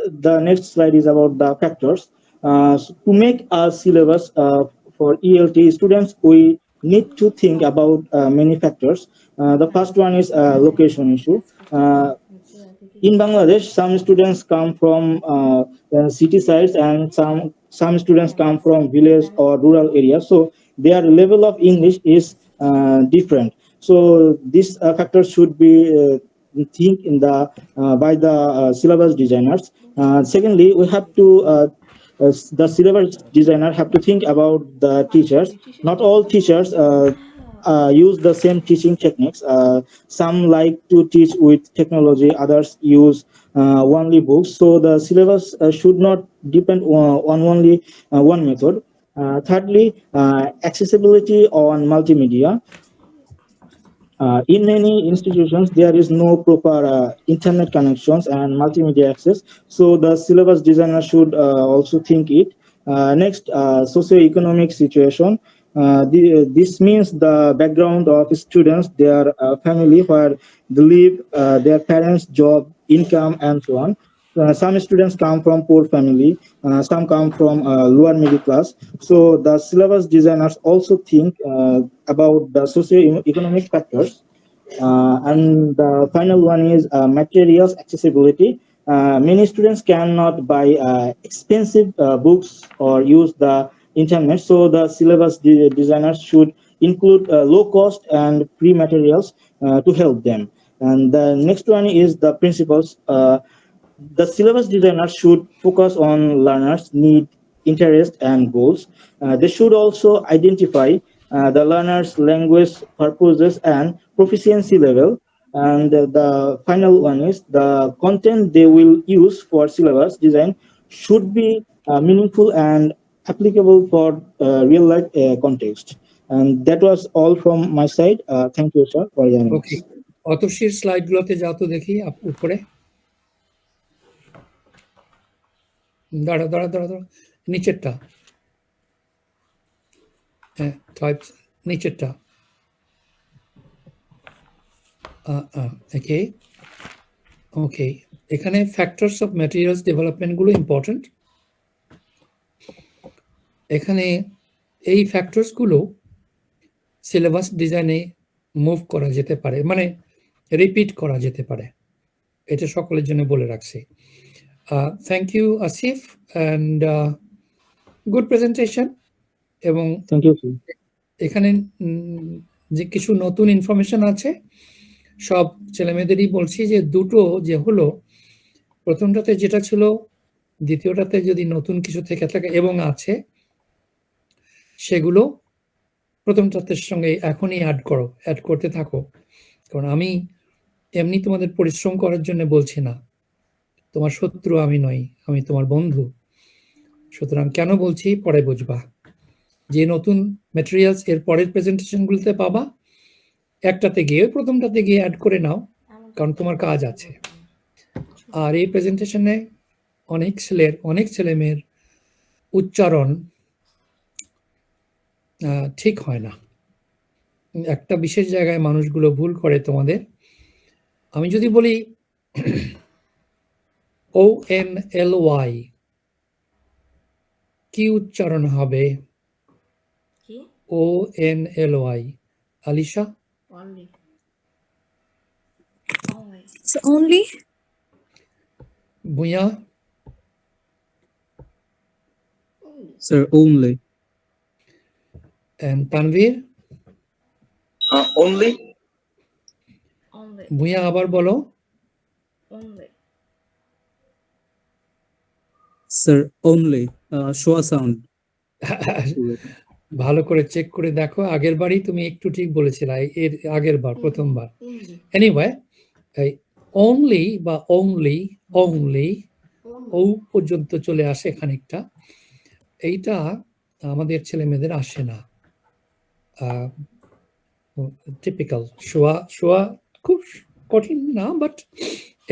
the next slide is about the factors. So to make a syllabus for ELT students, we need to think about many factors. The first one is location issue. In Bangladesh, some students come from city sides and some students come from village or rural areas. So their level of English is different. So this factor should be think in the by the syllabus designers. Secondly, we have to the syllabus designer have to think about the teachers. Not all teachers use the same teaching techniques. Some like to teach with technology, others use only books. So the syllabus should not depend on only one method. Thirdly, accessibility on multimedia. In many institutions, there is no proper internet connections and multimedia access. So the syllabus designer should also think it. Next, socio-economic situation. This means the background of students, their family, where they live, their parents' job, income, and so on. Some students come from poor family, some come from lower middle class. So the syllabus designers also think about the socio-economic factors. And the final one is materials accessibility. Many students cannot buy expensive books or use the internet, so the syllabus designers should include low cost and free materials to help them. And the next one is the principles. The syllabus designer should focus on learners' need, interest, and goals. They should also identify the learner's language purposes and proficiency level. And the final one is the content they will use for syllabus design should be meaningful and applicable for real life context. And that was all from my side. Thank you, sir, for joining okay, us. অতসীর স্লাইডগুলোতে যাও তো দেখি উপরে। দাঁড়া দাঁড়া দাঁড়া দাঁড়া, নিচেরটা, হ্যাঁ নিচেরটা। ওকে ওকে, এখানে ফ্যাক্টরস অফ ম্যাটেরিয়ালস ডেভেলপমেন্ট গুলো ইম্পর্টেন্ট। এখানে এই ফ্যাক্টরস গুলো সিলেবাস ডিজাইনে মুভ করা যেতে পারে, মানে রিপিট করা যেতে পারে, এটা সকলের জন্য বলে রাখছি। Thank you Asif, and good presentation. এবং থ্যাংক ইউ, স্যার। এখানে যে কিছু নতুন ইনফরমেশন আছে সব ছেলেমেয়েদেরই বলছি, যে দুটো যে হলো, প্রথমটাতে যেটা ছিল, দ্বিতীয়টাতে যদি নতুন কিছু থেকে থাকে এবং আছে, সেগুলো প্রথমটাতে সঙ্গে এখনই অ্যাড করতে থাকো। কারণ আমি এমনি তোমাদের পরিশ্রম করার জন্য বলছি না, তোমার শত্রু আমি নই, আমি তোমার বন্ধু। সুতরাং কেন বলছি পরে বুঝবা। যে নতুন ম্যাটেরিয়ালস এর পরের প্রেজেন্টেশনগুলোতে পাবা, একটাতে গিয়ে প্রথমটাতে গিয়ে অ্যাড করে নাও, কারণ তোমার কাজ আছে। আর এই প্রেজেন্টেশনে অনেক ছেলেমেয়ের উচ্চারণ ঠিক হয় না, একটা বিশেষ জায়গায় মানুষগুলো ভুল করে তোমাদের। আমি যদি বলি ONLY, কি উচ্চারণ হবে? কি? ONLY, Alisha? Only. Only. So only. Bhuiyan? Sir, only. And Tanvir? Only. Only. Bhuiyan আবার বলো। Only. Sir, only. Show a sound. ভালো করে চেক করে দেখো, আগের বারই তুমি একটু ঠিক বলেছিলে, এর আগের বার, প্রথমবার। এনিওয়ে, অনলি বা অনলি ও পর্যন্ত চলে আসে খানিকটা, এইটা আমাদের ছেলে মেয়েদের আসে না। টিপিক্যাল শোয়া খুব কঠিন না, বাট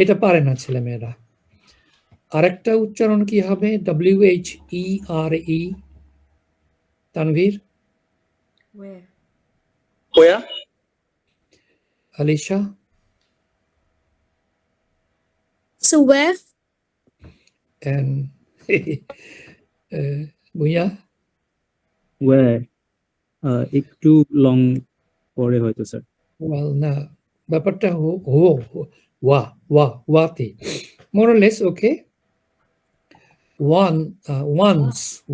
এটা পারে না ছেলে মেয়েরা। আরেকটা উচ্চারণ কি হবে? WHERE, Tanvir? Where? Where? Alisha? So where? And Bhuiyan? Where? একটু লং পরে হয়তো স্যার। ওয়েল না, ব্যাপারটা ওয়াতে মোরলেস। ওকে,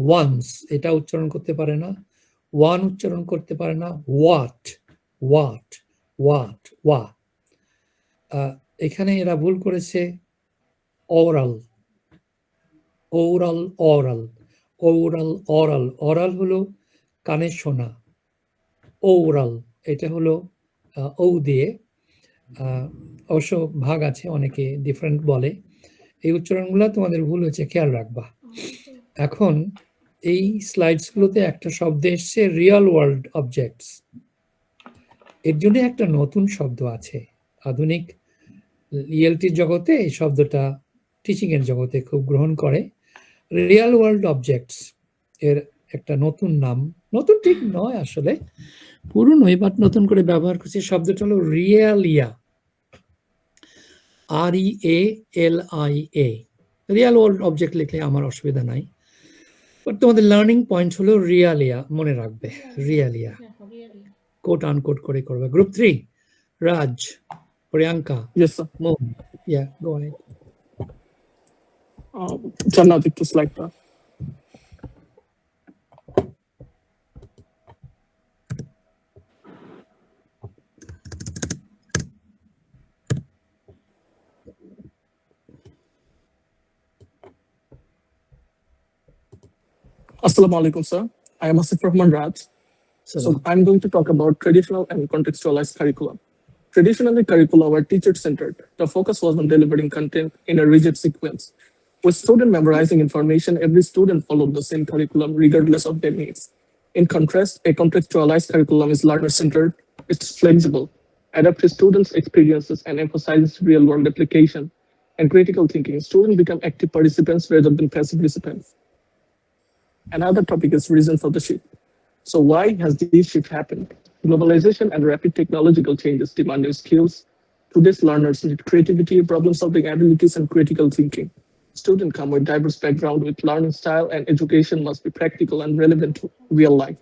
ওয়ান্স এটা উচ্চারণ করতে পারে না, ওয়ান উচ্চারণ করতে পারে না, ওয়া। এখানে এরা ভুল করেছে, অরাল হলো কানে শোনা, ওরাল এটা হলো ও দিয়ে, অবশ্য ভাগ আছে, অনেকে ডিফারেন্ট বলে। এই উচ্চারণগুলো তোমাদের ভুল হয়েছে, খেয়াল রাখবা। এখন এই স্লাইডসগুলোতে একটা শব্দ এসছে, রিয়েল ওয়ার্ল্ড অবজেক্টস। এর জন্য একটা নতুন শব্দ আছে, আধুনিক ইএলটির জগতে এই শব্দটা টিচিং এর জগতে খুব গ্রহণ করে। রিয়েল ওয়ার্ল্ড অবজেক্টস এর একটা নতুন নাম, নতুন ঠিক নয় আসলে, পুরনোই, বাট নতুন করে ব্যবহার করছি। শব্দটা হলো রিয়ালিয়া, REALIA। রিয়েল ওয়ার্ল্ড অবজেক্ট লিখলে আমার অসুবিধা নাই, বাট তোমাদের লার্নিং পয়েন্ট হলো রিয়ালিয়া, মনে রাখবে রিয়ালিয়া, কোট আনকোট করে করবে। গ্রুপ 3, রাজ, Priyanka, Yes, sir. Moon. Yeah, go ahead. Jannat, একটু স্লাইডটা। Assalamu alaikum, sir. I am Asif Rahman Raj. So I'm going to talk about traditional and contextualized curriculum. Traditionally, curricula were teacher-centered. The focus was on delivering content in a rigid sequence. With student memorizing information, every student followed the same curriculum regardless of their needs. In contrast, a contextualized curriculum is learner-centered, it's flexible, adapts to students' experiences, and emphasizes real-world application and critical thinking. Students become active participants rather than passive recipients. Another topic is reason for the shift. So why has this shift happened? Globalization and rapid technological changes demand new skills. Today's learners need creativity, problem-solving abilities, and critical thinking. Students come with diverse background with learning style, and education must be practical and relevant to real life.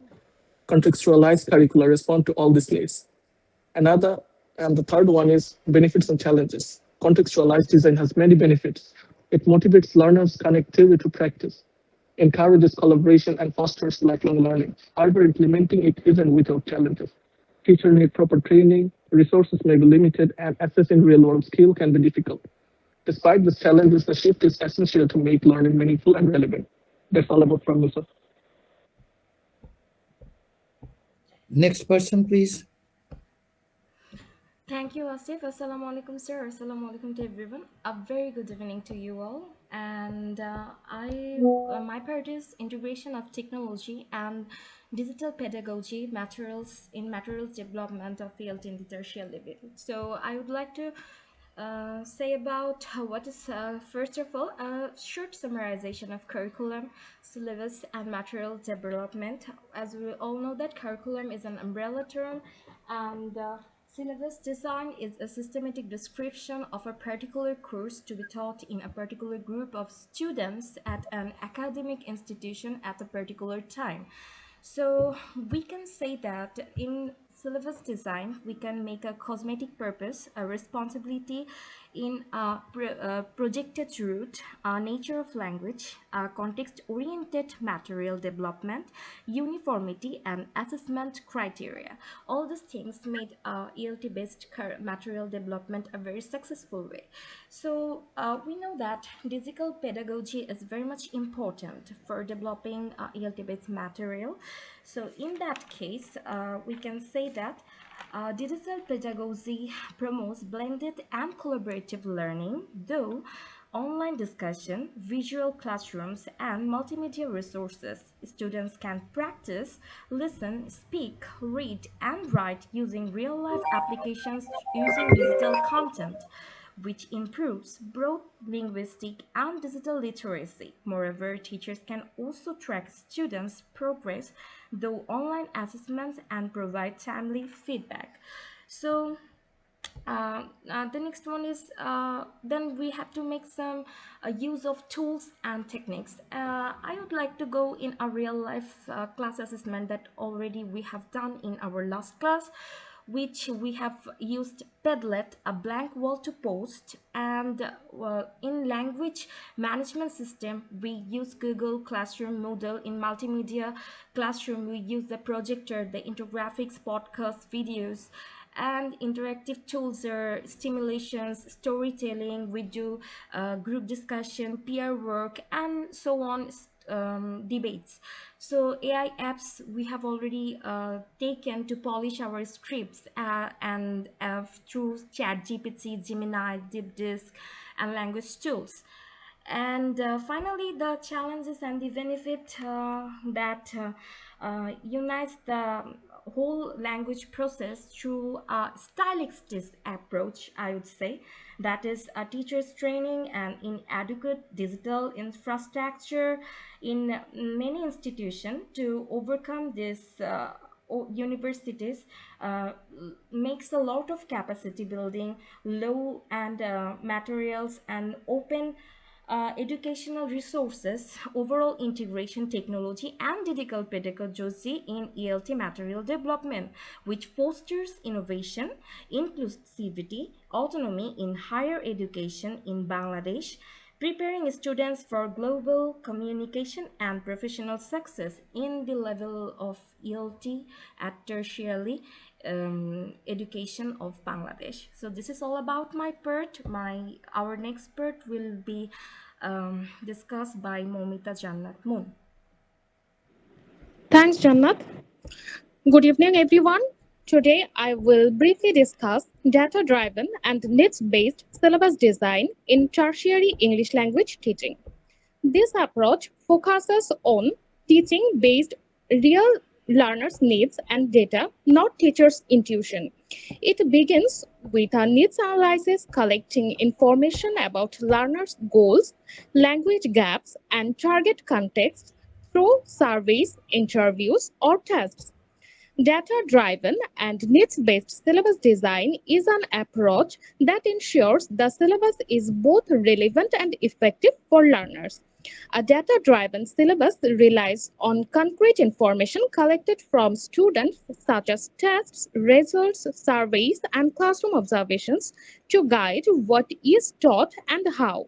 Contextualized curricula respond to all these needs. Another and the third one is benefits and challenges. Contextualized design has many benefits. It motivates learners' connectivity to practice, encourages collaboration, and fosters lifelong learning. However, implementing it isn't without challenges. Teachers need proper training, resources may be limited, and assessing real-world skill can be difficult. Despite these challenges, the shift is essential to make learning meaningful and relevant. That's all about from me, sir. Next person, please. Thank you, Asif. Assalamu alaikum, sir. Assalamu alaikum to everyone. A very good evening to you all. And my part is integration of technology and digital pedagogy materials development of field in the tertiary level. So I would like to say about what is first of all a short summarization of curriculum, syllabus, and material development. As we all know that curriculum is an umbrella term, and syllabus design is a systematic description of a particular course to be taught in a particular group of students at an academic institution at a particular time. So we can say that in syllabus design, we can make a cosmetic purpose, a responsibility in a projected route, a nature of language, a context-oriented material development, uniformity, and assessment criteria. All these things made ELT-based material development a very successful way. So we know that digital pedagogy is very much important for developing ELT-based material. So in that case, we can say that digital pedagogy promotes blended and collaborative learning, though online discussion, visual classrooms, and multimedia resources. Students can practice, listen, speak, read, and write using real-life applications using digital content, which improves both linguistic and digital literacy. Moreover, teachers can also track students' progress through online assessments and provide timely feedback. So the next one is then we have to make some use of tools and techniques. I would like to go in a real life class assessment that already we have done in our last class, which we have used Padlet, a blank wall to post, and in language management system we use Google Classroom. Moodle in multimedia classroom we use the projector, the infographics, podcasts, videos, and interactive tools are stimulations, storytelling. We do group discussion, peer work, and so on, debates. So AI apps we have already taken to polish our scripts, and through ChatGPT, Gemini, DeepDisk, and language tools. And finally, the challenges and the benefit that unites the whole language process through a stylistic approach, I would say, that is a teacher's training and inadequate digital infrastructure in many institutions to overcome this. Universities makes a lot of capacity building, low and materials, and open educational resources, overall integration technology, and digital pedagogy in ELT material development, which fosters innovation, inclusivity, autonomy in higher education in Bangladesh, preparing students for global communication and professional success in the level of ELT at tertiary education of Bangladesh. So this is all about my part. Our next part will be discussed by Momita Jannat Moon. Thanks, Jannat. Good evening, everyone. Today, I will briefly discuss data-driven and needs-based syllabus design in tertiary English language teaching. This approach focuses on teaching based real learners' needs and data, not teachers' intuition. It begins with a needs analysis, collecting information about learners' goals, language gaps, and target contexts through surveys, interviews, or tests. Data-driven and needs-based syllabus design is an approach that ensures the syllabus is both relevant and effective for learners. A data-driven syllabus relies on concrete information collected from students such as tests, results, surveys, and classroom observations to guide what is taught and how.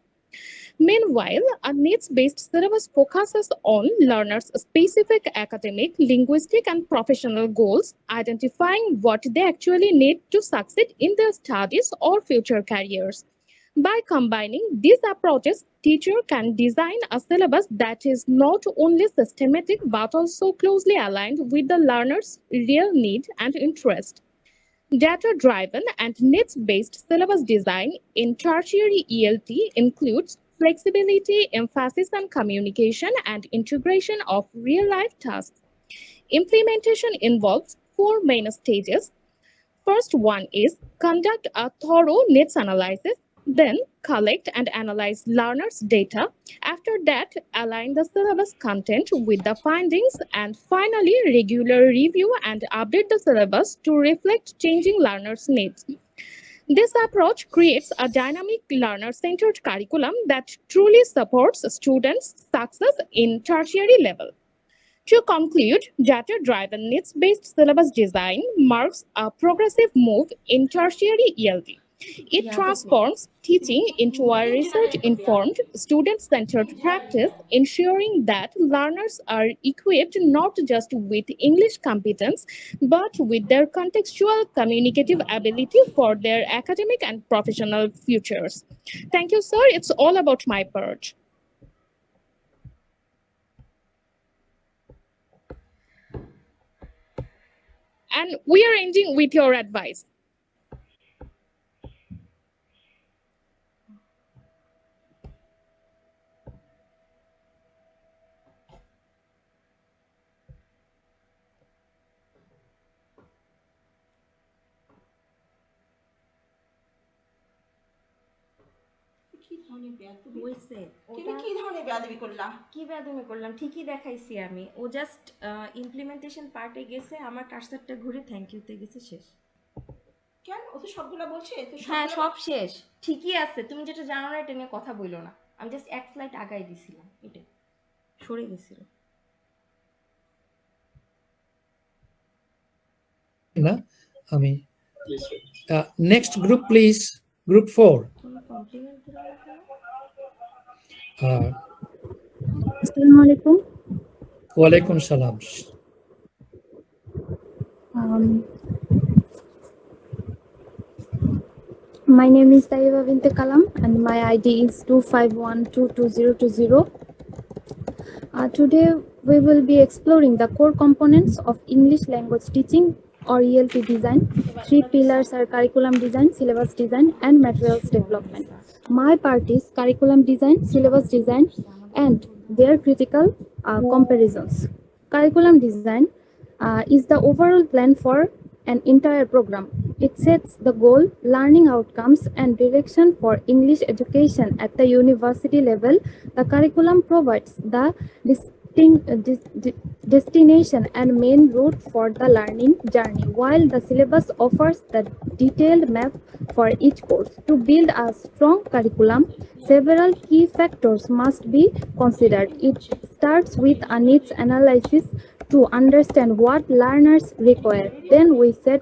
Meanwhile, a needs-based syllabus focuses on learners' specific academic, linguistic, and professional goals, identifying what they actually need to succeed in their studies or future careers. By combining these approaches, teacher can design a syllabus that is not only systematic but also closely aligned with the learner's real need and interest. Data-driven and needs-based syllabus design in tertiary ELT includes flexibility, emphasis on communication, and integration of real-life tasks. Implementation involves four main stages. First one is conduct a thorough needs analysis, then collect and analyze learners' data. After that, align the syllabus content with the findings, and finally, regular review and update the syllabus to reflect changing learners' needs. This approach creates a dynamic learner-centered curriculum that truly supports students' success in tertiary level. To conclude, data-driven needs-based syllabus design marks a progressive move in tertiary ELT. It transforms teaching into a research-informed, student-centered practice, ensuring that learners are equipped not just with English competence, but with their contextual communicative ability for their academic and professional futures. Thank you, sir. It's all about my part. And we are ending with your advice. কি বেয়াদবি করলাম ঠিকই দেখাইছি আমি ও just implementation পার্টে গেছে আমার কার্সারটা ঘুরে থ্যাংক ইউতে গেছে শেষ কেন ও তো সবগুলা বলছে হ্যাঁ সব শেষ ঠিকই আছে তুমি যেটা জানো না এটা নিয়ে কথা বইলো না আমি জাস্ট এক স্লাইড আগাই দিছিলাম এটা সরে গেছিল না আমি next group please group 4 compliment দিলাম না কেন Assalamu alaikum. ওয়ালাইকুম সালাম My name is Taiba Binte Kalam and my ID is 251222020. Today we will be exploring the core components of English language teaching or ELT design. Three pillars are curriculum design, syllabus design, and materials development. My part is curriculum design, syllabus design, and their critical comparisons. Curriculum design is the overall plan for an entire program. It sets the goal, learning outcomes, and direction for English education at the university level. The curriculum provides the destination and main route for the learning journey, while the syllabus offers the detailed map for each course. To build a strong curriculum, several key factors must be considered. It starts with a needs analysis to understand what learners require. Then we set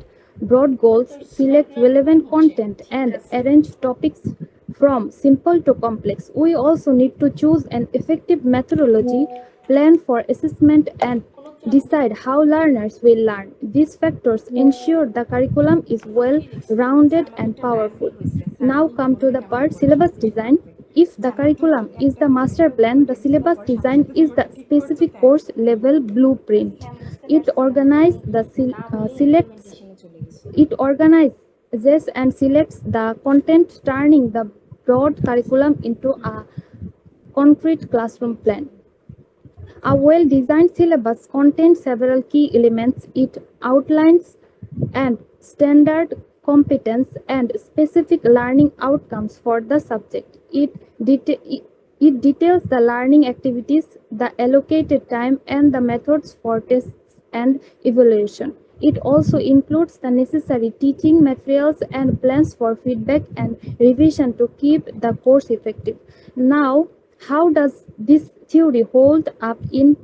broad goals, select relevant content, and arrange topics from simple to complex. We also need to choose an effective methodology, plan for assessment, and decide how learners will learn. These factors ensure the curriculum is well-rounded and powerful. Now come to the part syllabus design. If the curriculum is the master plan, the syllabus design is the specific course level blueprint. It organizes and selects the content, turning the broad curriculum into a concrete classroom plan. A well-designed syllabus contains several key elements. It outlines and standard competence and specific learning outcomes for the subject. It details the learning activities, the allocated time, and the methods for tests and evaluation. It also includes the necessary teaching materials and plans for feedback and revision to keep the course effective. Now, how does this theory hold up in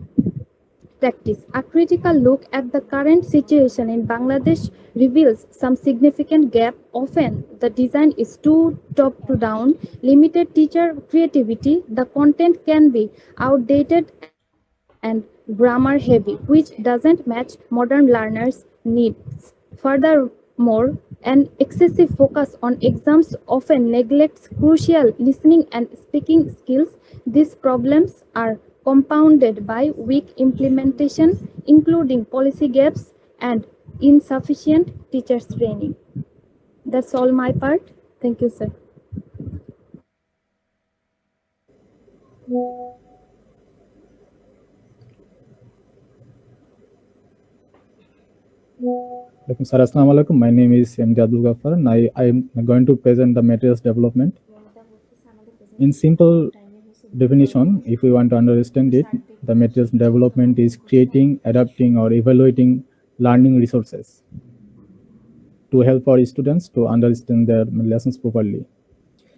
practice? A critical look at the current situation in Bangladesh reveals some significant gap. Often, the design is too top to down, limited teacher creativity, the content can be outdated and grammar heavy, which doesn't match modern learners' needs. Furthermore, an excessive focus on exams often neglects crucial listening and speaking skills. These problems are compounded by weak implementation, including policy gaps and insufficient teachers' training. That's all my part. Thank you, sir. Sir, Assalamu alaikum. My name is M. Abdul Ghaffar and I am going to present the materials development. In simple definition, if we want to understand it, the materials development is creating, adapting, or evaluating learning resources to help our students to understand their lessons properly.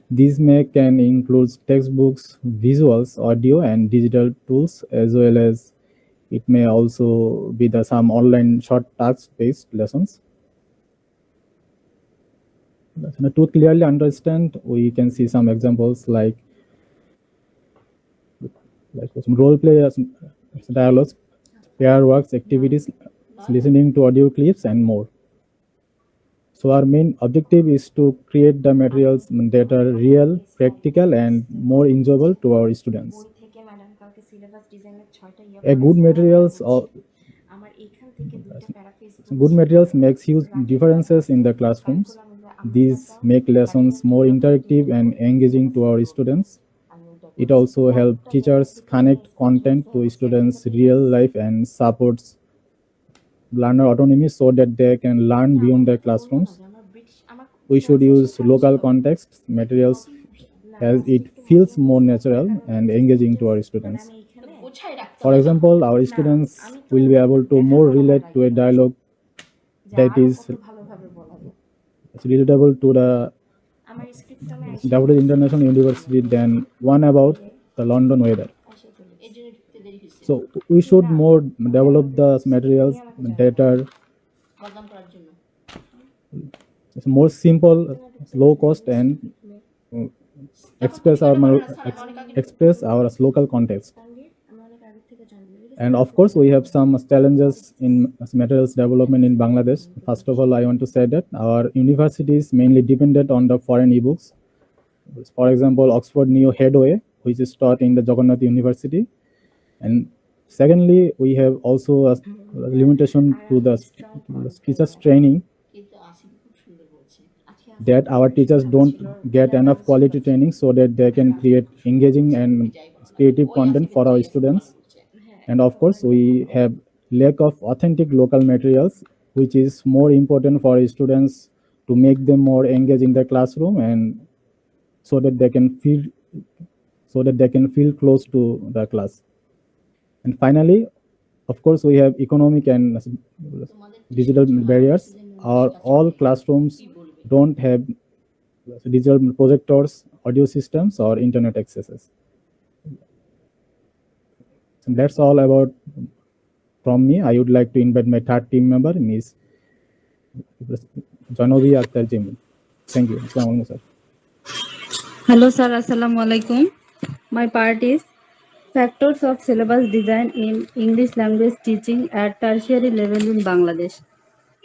These can include textbooks, visuals, audio, and digital tools, as well as it may also be some online short task-based lessons. To clearly understand, we can see some examples like some role play dialogues, pair works, activities, listening to audio clips, and more. So our main objective is to create the materials that are real, practical, and more enjoyable to our students. A good materials makes huge differences in the classrooms. These make lessons more interactive and engaging to our students. It also helps teachers connect content to students' real life and supports learner autonomy so that they can learn beyond their classrooms. We should use local context materials as it feels more natural and engaging to our students. For example, our students will be able to more relate to a dialogue that is relatable to the Davos International University than one about the London weather. So we should more develop the materials that are more simple, low cost, and express our local context. And of course, we have some challenges in materials development in Bangladesh. First of all, I want to say that our university is mainly dependent on the foreign ebooks. For example, Oxford Neo Headway, which is taught in the Jagannath University. And secondly, we have also a limitation to the teachers' training, that our teachers don't get enough quality training so that they can create engaging and creative content for our students. And of course, we have lack of authentic local materials, which is more important for students to make them more engaged in the classroom and so that they can feel close to the class. And finally, of course, we have economic and digital barriers. All classrooms don't have digital projectors, audio systems, or internet accesses. And that's all about from me. I would like to invite my third team member, Ms. Janovi Akhtar Jimi. Thank you. Assalamu alaikum, sir. Hello, sir. Assalamu alaikum. My part is Factors of Syllabus Design in English Language Teaching at Tertiary Level in Bangladesh.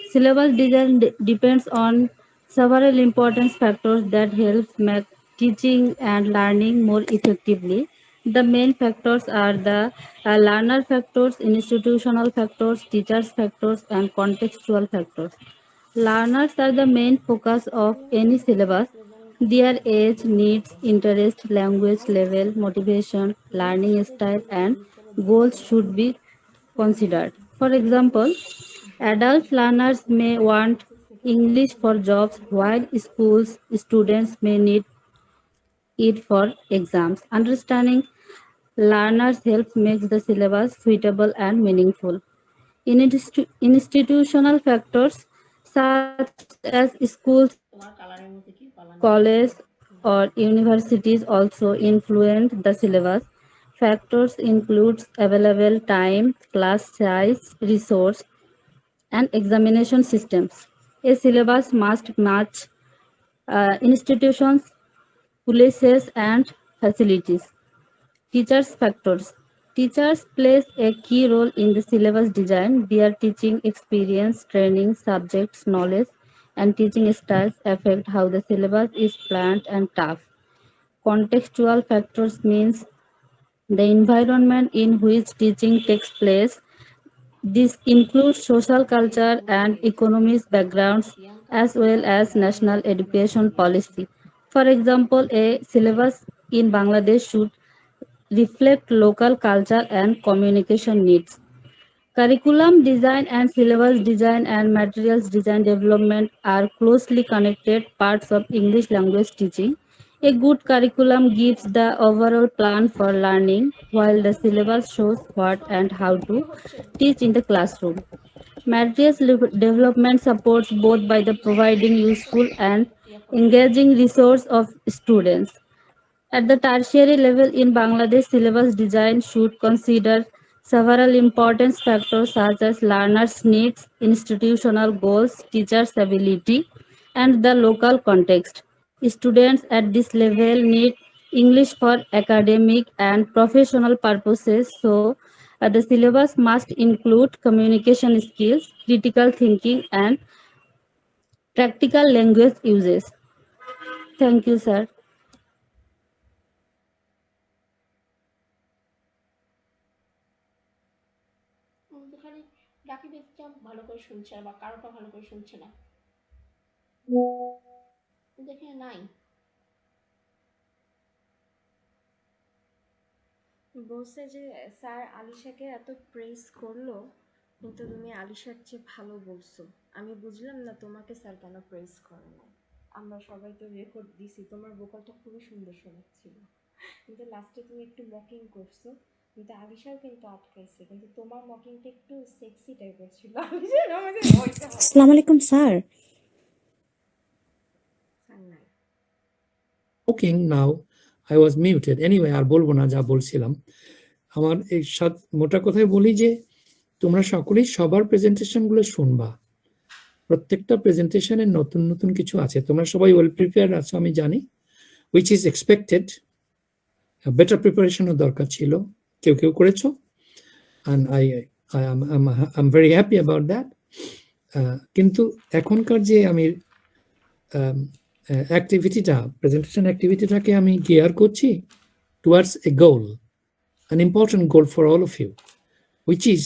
Syllabus design depends on several important factors that help make teaching and learning more effectively. The main factors are the learner factors, institutional factors, teachers factors, and contextual factors. Learners are the main focus of any syllabus. Their age, needs, interest, language level, motivation, learning style, and goals should be considered. For example, adult learners may want English for jobs while schools students may need it for exams. Understanding learners helps make the syllabus suitable and meaningful. Institutional factors such as schools, colleges, or universities also influence the syllabus. Factors include available time, class size, resource, and examination systems. A syllabus must match institutions, places, and facilities. Teachers factors. Teachers plays a key role in the syllabus design. Their teaching experience, training, subjects, knowledge, and teaching styles affect how the syllabus is planned and tough. Contextual factors means the environment in which teaching takes place. This includes social culture and economic backgrounds as well as national education policy. For example, a syllabus in Bangladesh should reflect local culture and communication needs. Curriculum design and syllabus design and materials design development are closely connected parts of English language teaching. A good curriculum gives the overall plan for learning, while the syllabus shows what and how to teach in the classroom. Materials development supports both by the providing useful and engaging resource of students. At the tertiary level in Bangladesh, syllabus design should consider several important factors such as learners' needs, institutional goals, teachers' ability, and the local context. Students at this level need English for academic and professional purposes, so the syllabus must include communication skills, critical thinking, and practical language uses. Thank you, sir. খালি Rakib exam ভালো করে শুনছে আর বা কারোটা ভালো করে শুনছে না দেখে নাই বলছে যে স্যার আলিশাকে এত প্রেস করলো কিন্তু তুমি আলিশার চেয়ে ভালো বলছো। আমি বুঝলাম না তোমাকে স্যার কেন প্রেস করে না। আমরা সবাই তো রেকর্ড দিছি, তোমার ভোকালটা খুবই সুন্দর শোনাচ্ছিল, কিন্তু লাস্টে তুমি একটু মকিং করছো, কিন্তু আলিশাও কিন্তু আটকাইছে, কিন্তু তোমার মকিংটা একটু সেক্সি টাইপের ছিল। আলিশার আমাকে হইতে হবে। আসসালামু আলাইকুম স্যার। স্যার নাই। Talking now, I was muted. Anyway, আর বলবো না যা বলছিলাম। আমার এই মোটা কথায় বলি যে তোমরা সকলেই সবার প্রেজেন্টেশনগুলো শুনবা। প্রত্যেকটা প্রেজেন্টেশনে নতুন নতুন কিছু আছে। তোমরা সবাই ওয়েল প্রিপেয়ার্ড আছো আমি জানি, which is expected. বেটার প্রিপারেশনও দরকার ছিল, কেউ কেউ করেছো, and I'm very happy about that. কিন্তু এখনকার যে আমি অ্যাক্টিভিটিটা, প্রেজেন্টেশন অ্যাক্টিভিটিটাকে আমি গিয়ার করছি towards a goal, an important goal for all of you, which is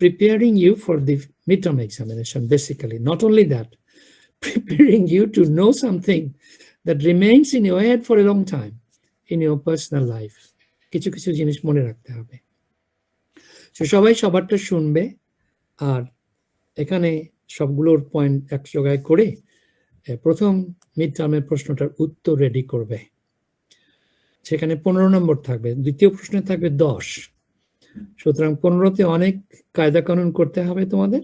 preparing you for the midterm examination, basically. Not only that, preparing you to know something that remains in your head for a long time in your personal life. কিছু কিছু জিনিস মনে রাখতে হবে। সবাই সবারটা শুনবে আর এখানে সবগুলোর পয়েন্ট এক জায়গায় করে প্রথম মিড টার্মের প্রশ্নটার উত্তর রেডি করবে। সেখানে 15 নম্বর থাকবে, দ্বিতীয় প্রশ্নে থাকবে 10। সুতরাং 15তে অনেক কায়দা কানুন করতে হবে, তোমাদের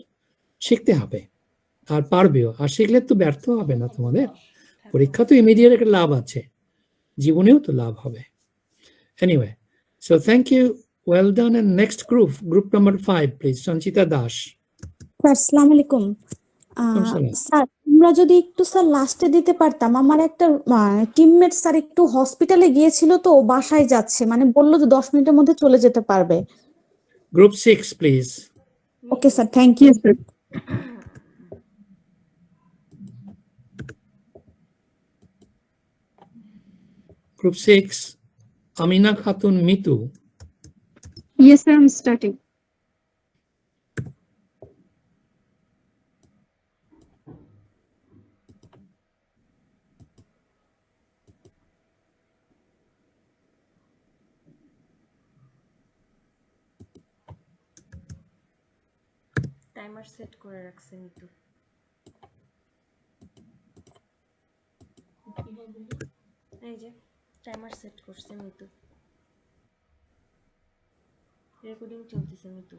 শিখতে হবে আর পারবেও। আর শিখলে তো ব্যর্থ হবে না তোমাদের, পরীক্ষা তো ইমিডিয়েট একটা লাভ আছে, জীবনেও তো লাভ হবে। Anyway, so thank you, well done. And next group number 5 please, Sanchita Das. আসসালামু আলাইকুম স্যার, আমরা যদি একটু স্যার লাস্টে দিতে পারতাম। আমার একটা টিমমেট স্যার একটু হসপিটালে গিয়েছিল, তো বাসায় যাচ্ছে, মানে বললো যে 10 মিনিটের মধ্যে চলে যেতে পারবে। Group 6 please. Okay sir, thank you sir. Group 6, Amina Khatun Mitu. Yes sir, I'm starting. Timer set করে রাখছি মিতু। এই যে টাইমার সেট করছে মিতু, রেকর্ডিং চলতেছে মিতু।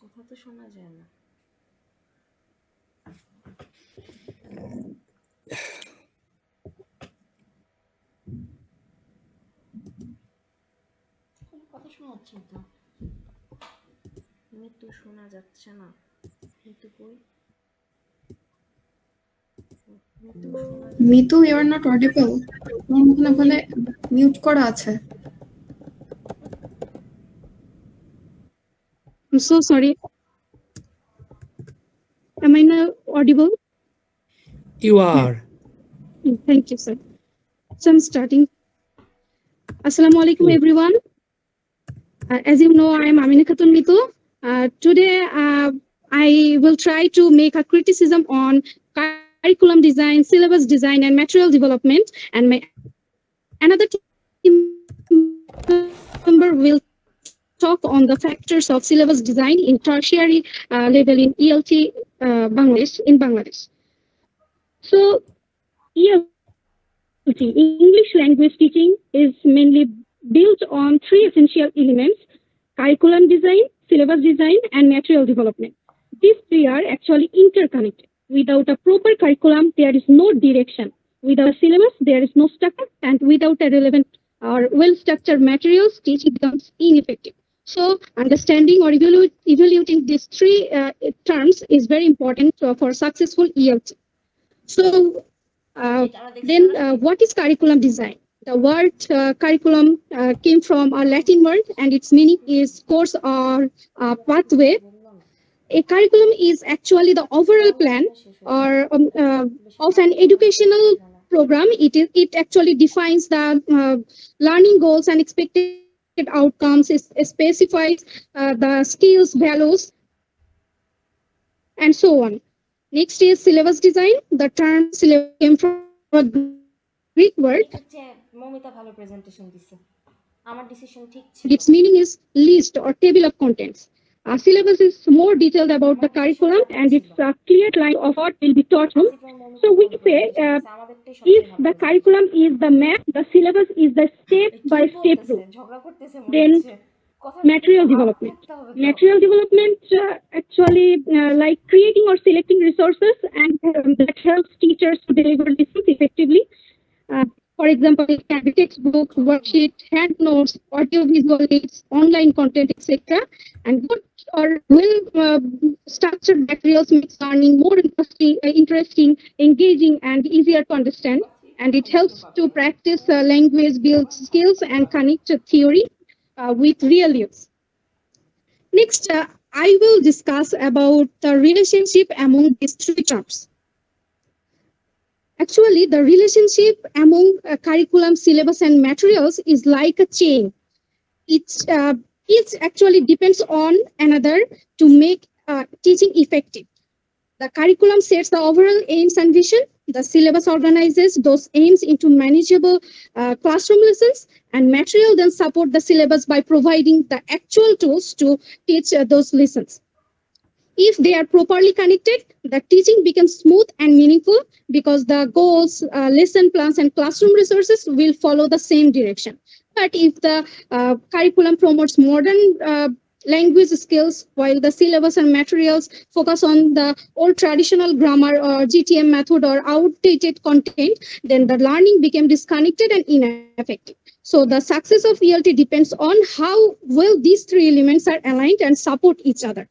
কথা তো শোনা যায় না। কথা শোনা যাচ্ছে তো, মিতু শোনা যাচ্ছে না। মিতু কই? Mitu, you are not audible. তোমার মনে হলে মিউট করা আছে। I'm so sorry. Am I now audible? You are. Thank you, sir. So I'm starting. Assalamu alaikum, everyone. As you know, I am Amina Khatun Mitu. Today, I will try to make a criticism on curriculum design, syllabus design, and material development. And my another team member will talk on the factors of syllabus design in tertiary level in ELT Bangladesh. So, ELT, English language teaching, is mainly built on three essential elements: curriculum design, syllabus design, and material development. These three are actually interconnected. Without a proper curriculum, there is no direction. Without a syllabus, there is no structure, and without a relevant or well-structured materials, teaching becomes ineffective. So, understanding or evaluating these three terms is very important for successful ELT. So, then what is curriculum design? The word curriculum came from a Latin word, and its meaning is course or pathway. A curriculum is actually the overall plan or of an educational program. It actually defines the learning goals and expected outcomes. It specifies the skills, values, and so on. Next is syllabus design. The term syllabus came from a Greek word. Momita ভালো presentation দিছে, আমার decision ঠিক ছিল। Its meaning is list or table of contents. Syllabus is more detailed about the curriculum, and it's a clear line of what will be taught. So we say if the curriculum is the map, the syllabus is the step-by-step route. Then material development. Material development actually like creating or selecting resources and that helps teachers to deliver lessons effectively. For example, it can be textbook, worksheet, hand notes, audio-visual aids, online content, etc. And good or well-structured materials makes learning more interesting, engaging, and easier to understand. And it helps to practice language, build skills, and connect theory with real use. Next, I will discuss about the relationship among these three terms. Actually, the relationship among curriculum, syllabus, and materials is like a chain. It actually depends on another to make teaching effective. The curriculum sets the overall aims and vision. The syllabus organizes those aims into manageable classroom lessons, and material then support the syllabus by providing the actual tools to teach those lessons. If they are properly connected, the teaching becomes smooth and meaningful because the goals, lesson plans, and classroom resources will follow the same direction. But if the curriculum promotes modern language skills while the syllabus and materials focus on the old traditional grammar or GTM method or outdated content, then the learning became disconnected and ineffective. So the success of ELT depends on how well these three elements are aligned and support each other.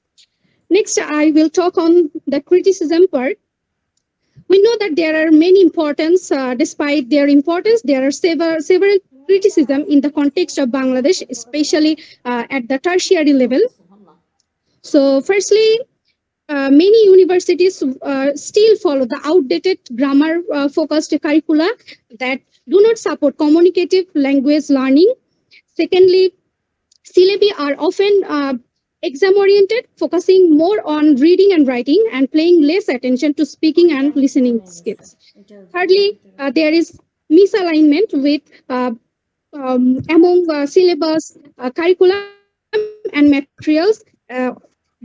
Next, I will talk on the criticism part. We know that there are many importance. Despite their importance, there are several criticism in the context of Bangladesh, especially at the tertiary level. So firstly, many universities still follow the outdated grammar-focused curricula that do not support communicative language learning. Secondly, syllabi are often exam-oriented, focusing more on reading and writing and paying less attention to speaking and listening skills. Thirdly, there is misalignment with among syllabus, curriculum, and materials.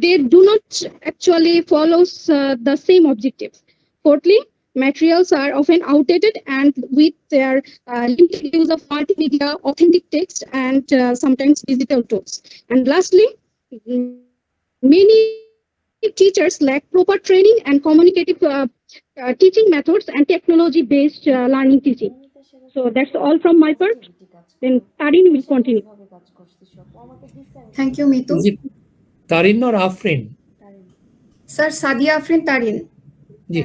They do not actually follow the same objectives. Fourthly, materials are often outdated and with their limited use of multimedia, authentic text, and sometimes digital tools. And lastly, many teachers lack proper training and communicative teaching methods and technology-based learning teaching. So that's all from my part. Then Tarin will continue. Thank you, Mitu. Is it Tarin or Afrin? Sir, Sadia Afrin Tarin. জি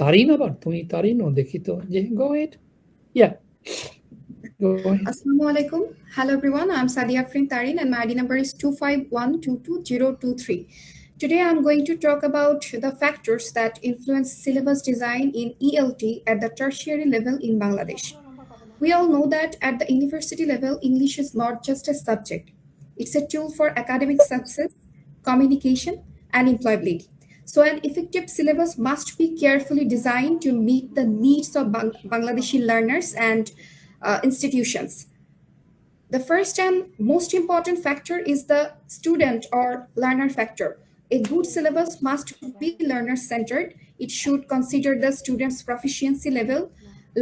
তারিন আবার তুমি তারিনও দেখি তো যে go ahead. Yeah. Go ahead. Assalamu alaikum. Hello everyone. I'm Sadia Afrin Tarin and my ID number is 251222023. Today I'm going to talk about the factors that influence syllabus design in ELT at the tertiary level in Bangladesh. We all know that at the university level, English is not just a subject. It's a tool for academic success, communication, and employability. So an effective syllabus must be carefully designed to meet the needs of Bangladeshi learners and institutions. The first and most important factor is the student or learner factor. A good syllabus must be learner-centered. It should consider the student's proficiency level,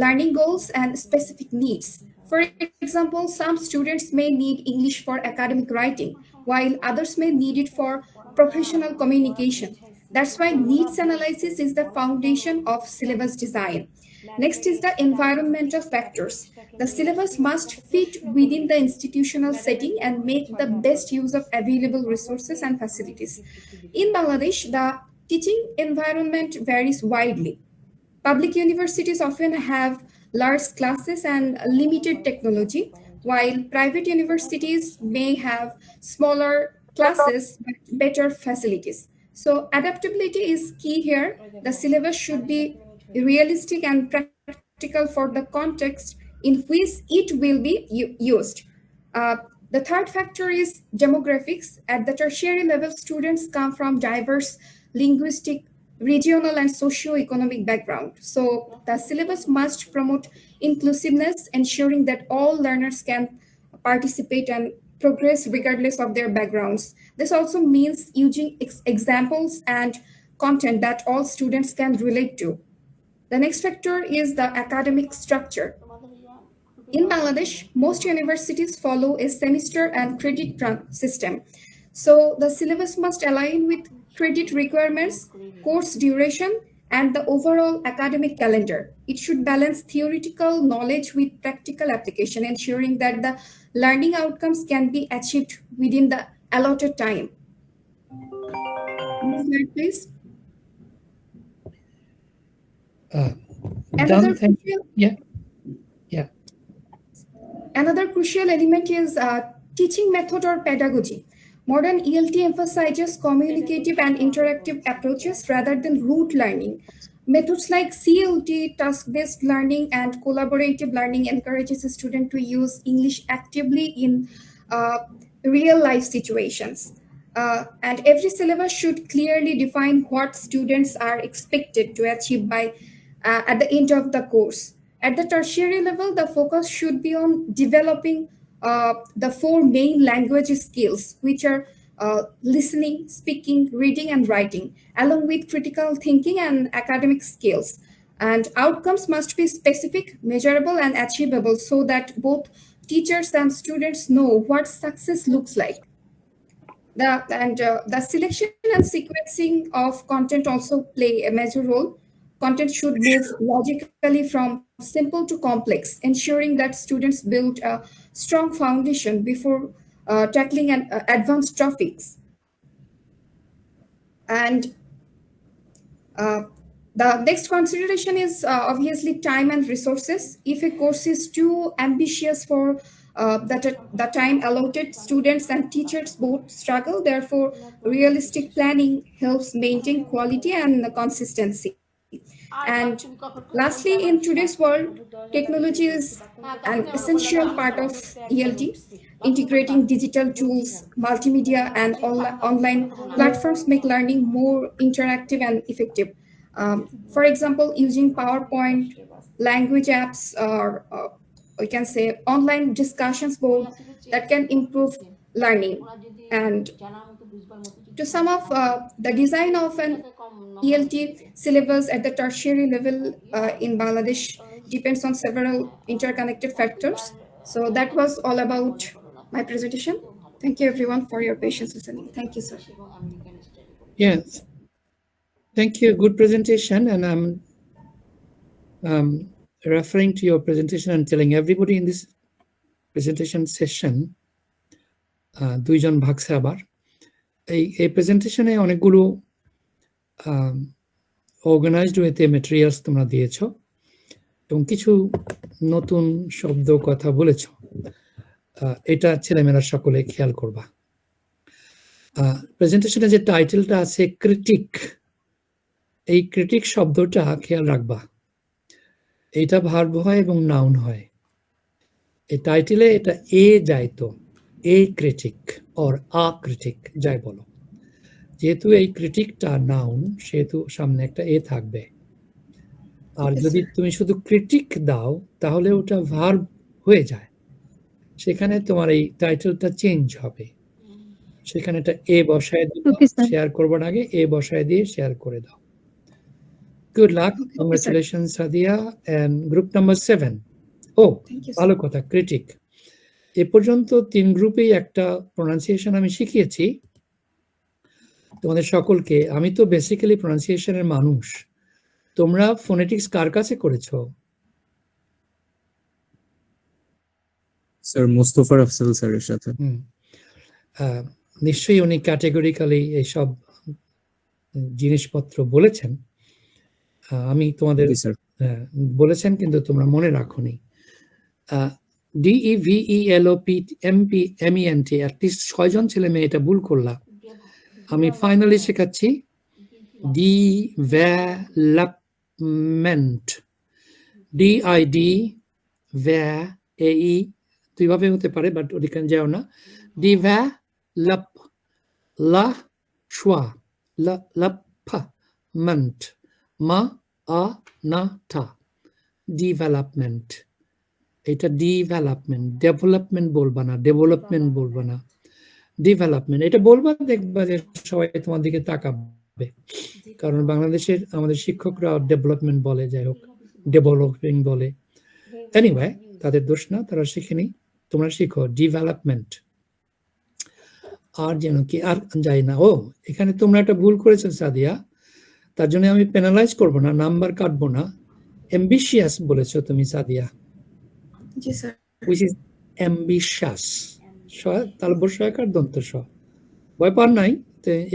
learning goals, and specific needs. For example, some students may need English for academic writing, while others may need it for professional communication. That's why needs analysis is the foundation of syllabus design. Next is the environmental factors. The syllabus must fit within the institutional setting and make the best use of available resources and facilities. In Bangladesh, the teaching environment varies widely. Public universities often have large classes and limited technology, while private universities may have smaller classes but better facilities. So adaptability is key here. The syllabus should be realistic and practical for the context in which it will be used. The third factor is demographics. At the tertiary level, students come from diverse linguistic, regional, and socio-economic background. So the syllabus must promote inclusiveness, ensuring that all learners can participate and progress regardless of their backgrounds. This also means using examples and content that all students can relate to. The next factor is the academic structure. In Bangladesh, most universities follow a semester and credit system. So the syllabus must align with credit requirements, course duration, and the overall academic calendar. It should balance theoretical knowledge with practical application, ensuring that the learning outcomes can be achieved within the allotted time. Next slide, please. Done, thank you. Yeah. Another crucial element is teaching method or pedagogy. Modern ELT emphasizes communicative and interactive approaches rather than rote learning. Methods like CLT, task-based learning, and collaborative learning encourages a student to use English actively in real-life situations. And every syllabus should clearly define what students are expected to achieve by at the end of the course. At the tertiary level, the focus should be on developing the four main language skills, which are listening, speaking, reading, and writing, along with critical thinking and academic skills. And outcomes must be specific, measurable, and achievable so that both teachers and students know what success looks like. The selection and sequencing of content also play a major role. Content should move logically from simple to complex, ensuring that students build a strong foundation before tackling advanced topics. And the next consideration is obviously time and resources. If a course is too ambitious for the time allotted, students and teachers both struggle. Therefore, realistic planning helps maintain quality and consistency. And lastly, in today's world, technology is an essential part of ELT. Integrating digital tools, multimedia, and online platforms make learning more interactive and effective. For example, using PowerPoint, language apps, or we can say online discussions board that can improve learning. And to sum up, the design of an ELT syllabus at the tertiary level in Bangladesh depends on several interconnected factors. So that was all about my presentation. Thank you everyone for your patience listening. Thank you, sir. Yes. Thank you. Good presentation. And I'm referring to your presentation and telling everybody in this presentation session, দুইজন ভাগছে আবার এই প্রেজেন্টেশনে অনেকগুলো organised ওয়েতে materials তোমরা দিয়েছো এবং কিছু নতুন শব্দ কথা বলেছো। এটা ছেলেমেয়েরা সকলে খেয়াল করবা। প্রেজেন্টেশনে যে টাইটেলটা আছে ক্রিটিক, এই ক্রিটিক শব্দটা খেয়াল রাখবা। এটা ভার্ব হয় এবং নাউন হয়। এই টাইটেলে এটা এ যাইতো, এ ক্রিটিক অর আ ক্রিটিক যাই বলো। যেহেতু এই ক্রিটিকটা নাউন সেহেতু সামনে একটা এ থাকবে। আর যদি তুমি শুধু ক্রিটিক দাও তাহলে ওটা ভার্ব হয়ে যায়, সেখানে তোমার এই টাইটেলটা চেঞ্জ হবে। সেখানে একটা এ বসায় দিও, শেয়ার করবার আগে এ বসায় দিয়ে শেয়ার করে দাও। Good luck, congratulations Sadia. And group number 7, ও ভালো কথা, ক্রিটিক। এ পর্যন্ত 3 গ্রুপেই একটা প্রোনাউন্সিয়েশন আমি শিখিয়েছি তোমাদের সকলকে। আমি তো বেসিক্যালি প্রোনাউন্সিয়েশনের মানুষ। তোমরা ফোনেটিক্স কার কাছে করেছো? স্যার মোস্তফা আফজাল স্যারের সাথে। নিশ্চয়ই উনি ক্যাটেগরিক্যালি এইসব জিনিসপত্র বলেছেন। আমি তোমাদের বলেছেন কিন্তু তোমরা মনে রাখোনি। DEVELOPMENT অ্যাটলিস্ট 6 জন ছেলে মেয়ে এটা ভুল করলা। আমি ফাইনালি শেখাচ্ছি ডেভেলপমেন্ট, DID VAE দুইভাবে হতে পারে, বাট ওদিকে যাও না। ডেভেলপ লা শোয়া লাপমেন্ট মা আ না টা, ডেভেলপমেন্ট। এটা ডেভেলপমেন্ট, ডেভেলপমেন্ট বলবা না, ডেভেলপমেন্ট বলবা না, ডেভেলপমেন্ট এটা বলবা। দেখবা যে সবাই তোমার দিকে তাকাবে, কারণ বাংলাদেশের আমাদের শিক্ষকরা ডেভেলপমেন্ট বলে, যাই হোক ডেভেলপিং বলে। এনিওয়ে তাদের দোষ না, তারা শিখেনি, তোমরা শিখো ডেভেলপমেন্ট। আর যেন কি আর যাই না। ও এখানে তোমরা একটা ভুল করেছো সাদিয়া, তার জন্য আমি পেনালাইজ করবো না, নাম্বার কাটবো না। অ্যাম্বিশিয়াস বলেছো তুমি সাদিয়া, জি স্যার। which is ambitious, তালব্য সহায়কার দন্ত স। ভয় পার নাই,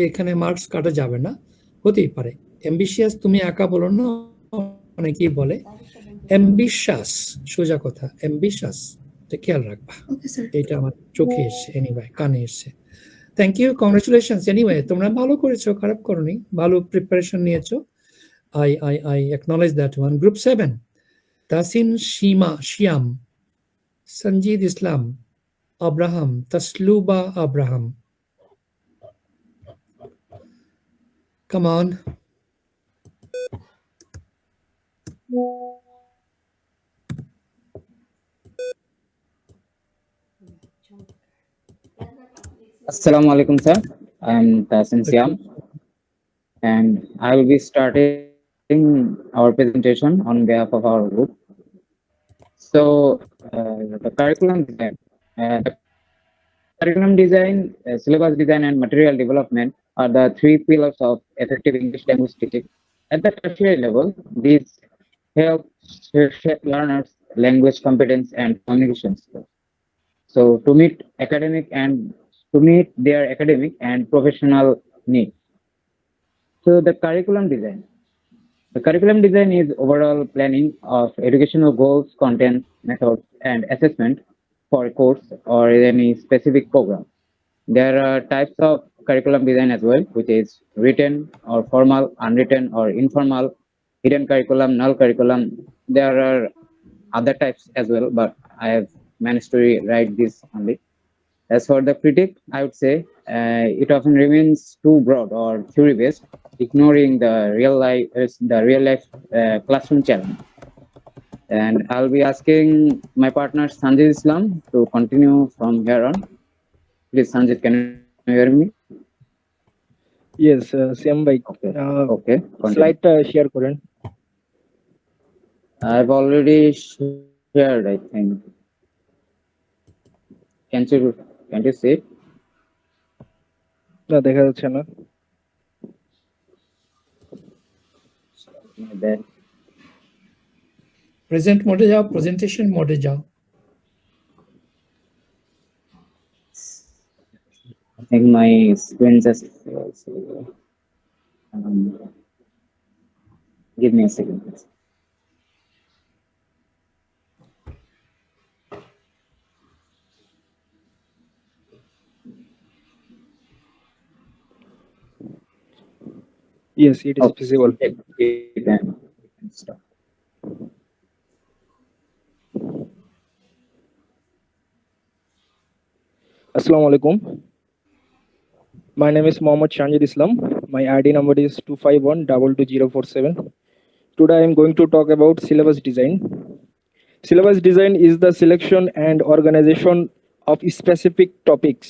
এখানে মার্কস কাটা যাবে না, হতেই পারে। অ্যাম্বিশিয়াস তুমি একা বলো না, অনেকেই বলে অ্যাম্বিশাস, সোজা কথা অ্যাম্বিশাস, এটা খেয়াল রাখবা। এটা আমার চোখে এসছে, এনিওয়ে কানে এসছে। Thank you, congratulations. এনিওয়ে তোমরা ভালো করেছো, খারাপ করোনি, ভালো প্রিপারেশন নিয়েছো। I acknowledge that one. Group 7, Tasin Shiam, Sanjid Islam, Abraham, Tasluba Abraham. Come on. Assalamu alaikum, sir. I'm Tasin Siam, and I will be starting our presentation on behalf of our group. So, the curriculum design, syllabus design, and material development are the 3 pillars of effective English language teaching. At the tertiary level, these help shape learners' language competence and communication skills. So, to meet their academic and professional needs. So the curriculum design. The curriculum design is overall planning of educational goals, content, methods, and assessment for a course or any specific program. There are types of curriculum design as well, which is written or formal, unwritten or informal, hidden curriculum, null curriculum. There are other types as well, but I have managed to write this only. As for the critique, I would say it often remains too broad or theory-based, ignoring the real life classroom challenge. And I'll be asking my partner Sanjit Islam to continue from here on. Please, Sanjit, can you hear me? Yes, same by Okay, slide share করেন. I've already shared, I think. Can you see it? না দেখা যাচ্ছে না. There. Present মোডে যাও, presentation মোডে যাও. I think my screen just give me a second, please. Yes, it is visible. Stop. Assalamu alaikum. My name is Mohammad Shanjid Islam. My ID number is 251222047. Today I am going to talk about syllabus design. Syllabus design is the selection and organization of specific topics,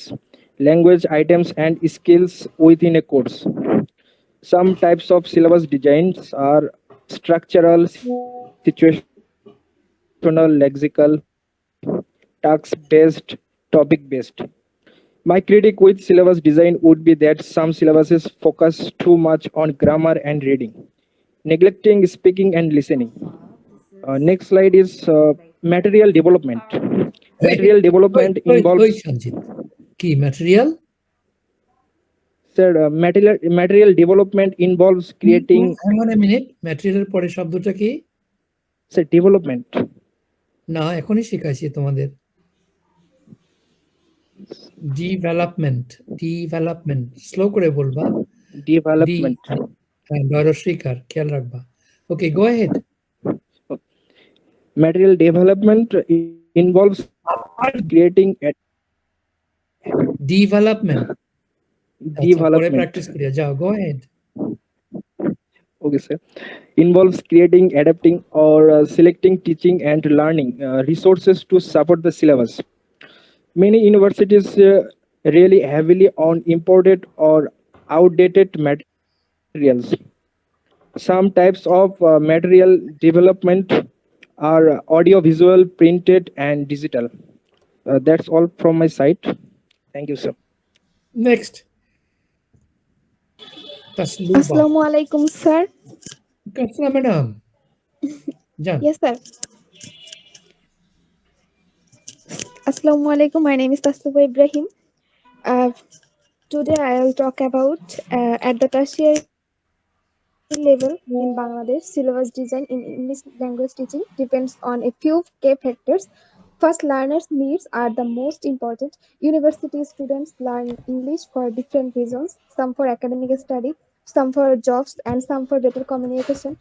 language items and skills within a course. Some types of syllabus designs are structural, situational, lexical, task-based, topic-based. My critique with syllabus design would be that some syllabuses focus too much on grammar and reading, neglecting speaking and listening. Next slide is material development. Material development involves... Key material? Sir, material development involves creating... Hang on a minute. Material পরে শব্দটা কি? Sir, development. না, এখনই শিখাইছি তোমাদের. Development. Slow করে বলবা. Development. দরশিকার, খেয়াল রাখবা. Okay, go ahead. Material development involves creating a development. Practice kariya jao. Go ahead. Okay, sir. Involves creating, adapting, or selecting teaching and learning resources to support the syllabus. Many universities rely heavily on imported or outdated materials. Some types of material development are audio-visual, printed, and digital. That's all from my side. Thank you, sir. Next. Assalamu alaikum, sir. Assalamu madam. Yes, sir. Assalamu alaikum. My name is Tasluba Ibrahim. Today I will talk about at the tertiary level in Bangladesh, syllabus design in English language teaching depends on a few key factors. First, learners' needs are the most important. University students learn English for different reasons, some for academic study, some for jobs, and some for better communication.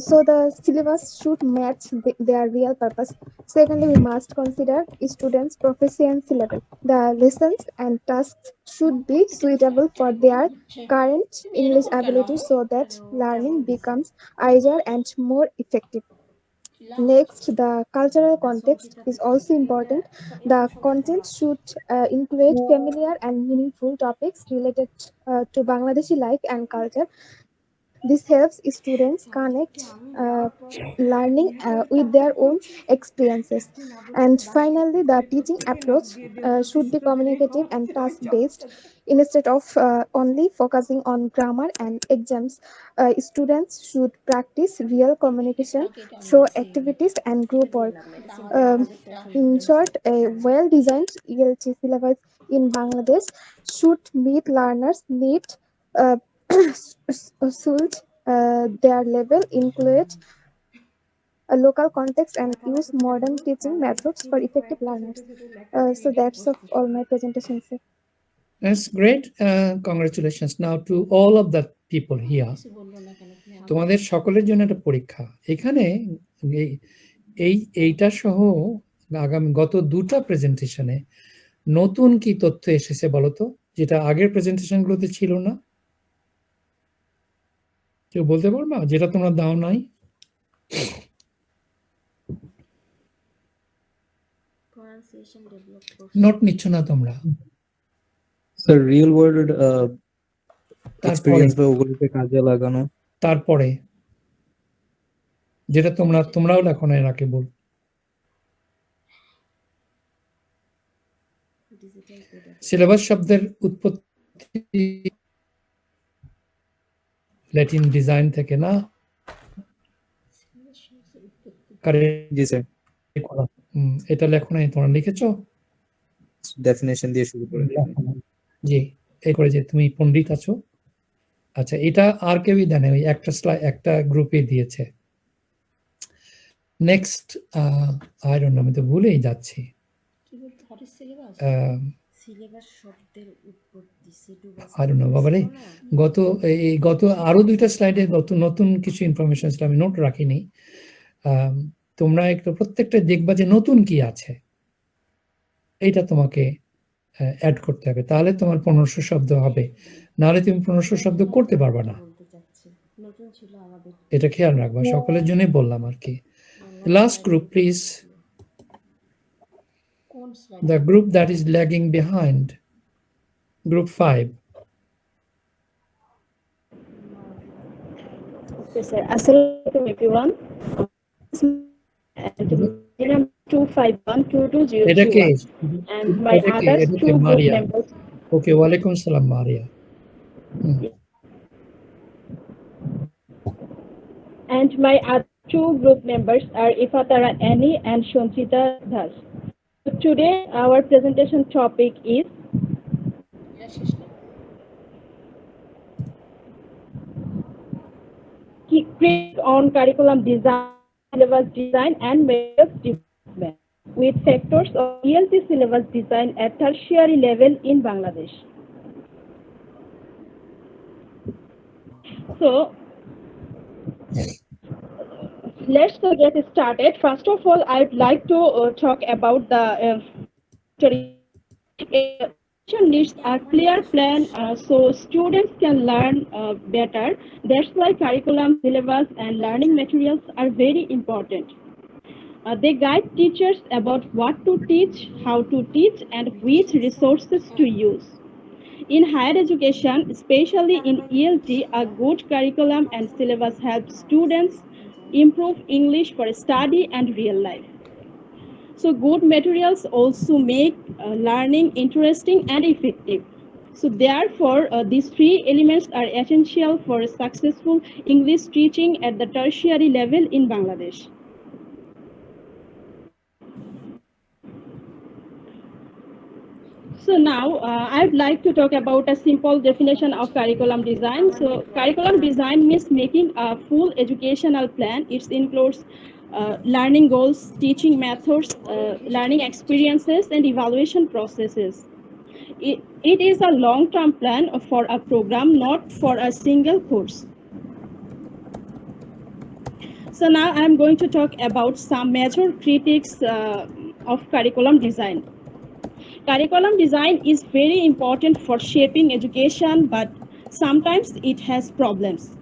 So the syllabus should match their real purpose. Secondly, we must consider students' proficiency level. The lessons and tasks should be suitable for their current English ability so that learning becomes easier and more effective. Next, the cultural context is also important. The content should include familiar and meaningful topics related to Bangladeshi life and culture. This helps students connect learning with their own experiences. And finally, the teaching approach should be communicative and task-based instead of only focusing on grammar and exams. Students should practice real communication through activities and group work. In short, a well-designed ELT syllabus in Bangladesh should meet learners' needs. Suit their level, include a local context, and use modern teaching methods for effective learners. So that's all my presentation, sir. That's great. Congratulations now to all of the people here. তোমাদের সকলের জন্য একটা পরীক্ষা এখানে এইটা সহ আগামী গত দুটো প্রেজেন্টেশনে নতুন কি তথ্য এসেছে বলো তো, যেটা আগের প্রেজেন্টেশনগুলোতে ছিল না? কেউ বলতে পারবা যেটা তোমরা দাও নাই? নোট নিচ্ছ না তোমরা? স্যার রিয়েল ওয়ার্ল্ড এক্সপেরিয়েন্স বা ওগুলোকে কাজে লাগানো। তারপরে যেটা তোমরাও লেখো না রাকিবুল। সিলেবাস শব্দের উৎপত্তি ল্যাটিন ডিজাইন থেকে না? জি স্যার। এটা লেখো নাই, তোমরা লিখেছো? ডেফিনেশন দিয়ে শুরু করে জি, এই করে যে তুমি পণ্ডিত আছো। আচ্ছা, এটা আর কেউই জানে, ওই একটা গ্রুপে দিয়েছে। নেক্সট আই ডোন্ট নো, আমি তো ভুলেই যাচ্ছি। আই ডোন্ট নো বাবারে, গত আরো 2টা স্লাইডে নতুন কিছু ইনফরমেশন ছিল, আমি নোট রাখিনি। তোমরা একটু প্রত্যেকটা দেখবা যে নতুন কি আছে, এইটা তোমাকে অ্যাড করতে হবে, তাহলে তোমার 1500 শব্দ হবে, নাহলে তুমি 1500 শব্দ করতে পারবা না। এটা খেয়াল রাখবা, সকলের জন্যই বললাম আর কি। Last group please, the group that is lagging behind, group 5. Yes, sir. Assalamualaikum everyone. And 2512202. এটা কে? And my others two group Maria. members. Okay, walaikum salam Maria. And my other two group members are Ifatara Annie and Shonchita Das. So today our presentation topic is critique on curriculum design, syllabus design and materials development with factors of ELT syllabus design at tertiary level in Bangladesh. So let's get started. First of all, I'd like to talk about the education needs a clear plan so students can learn better. That's why curriculum, syllabus, and learning materials are very important. They guide teachers about what to teach, how to teach, and which resources to use. In higher education, especially in ELT, a good curriculum and syllabus helps students improve English for study and real life. So good materials also make learning interesting and effective. So therefore, these three elements are essential for successful English teaching at the tertiary level in Bangladesh. So now I'd like to talk about a simple definition of curriculum design. So curriculum design means making a full educational plan. It includes learning goals, teaching methods, learning experiences, and evaluation processes. It is a long-term plan for a program, not for a single course. So now I'm going to talk about some major critiques of curriculum design. Curriculum design is very important for shaping education, but sometimes it has problems.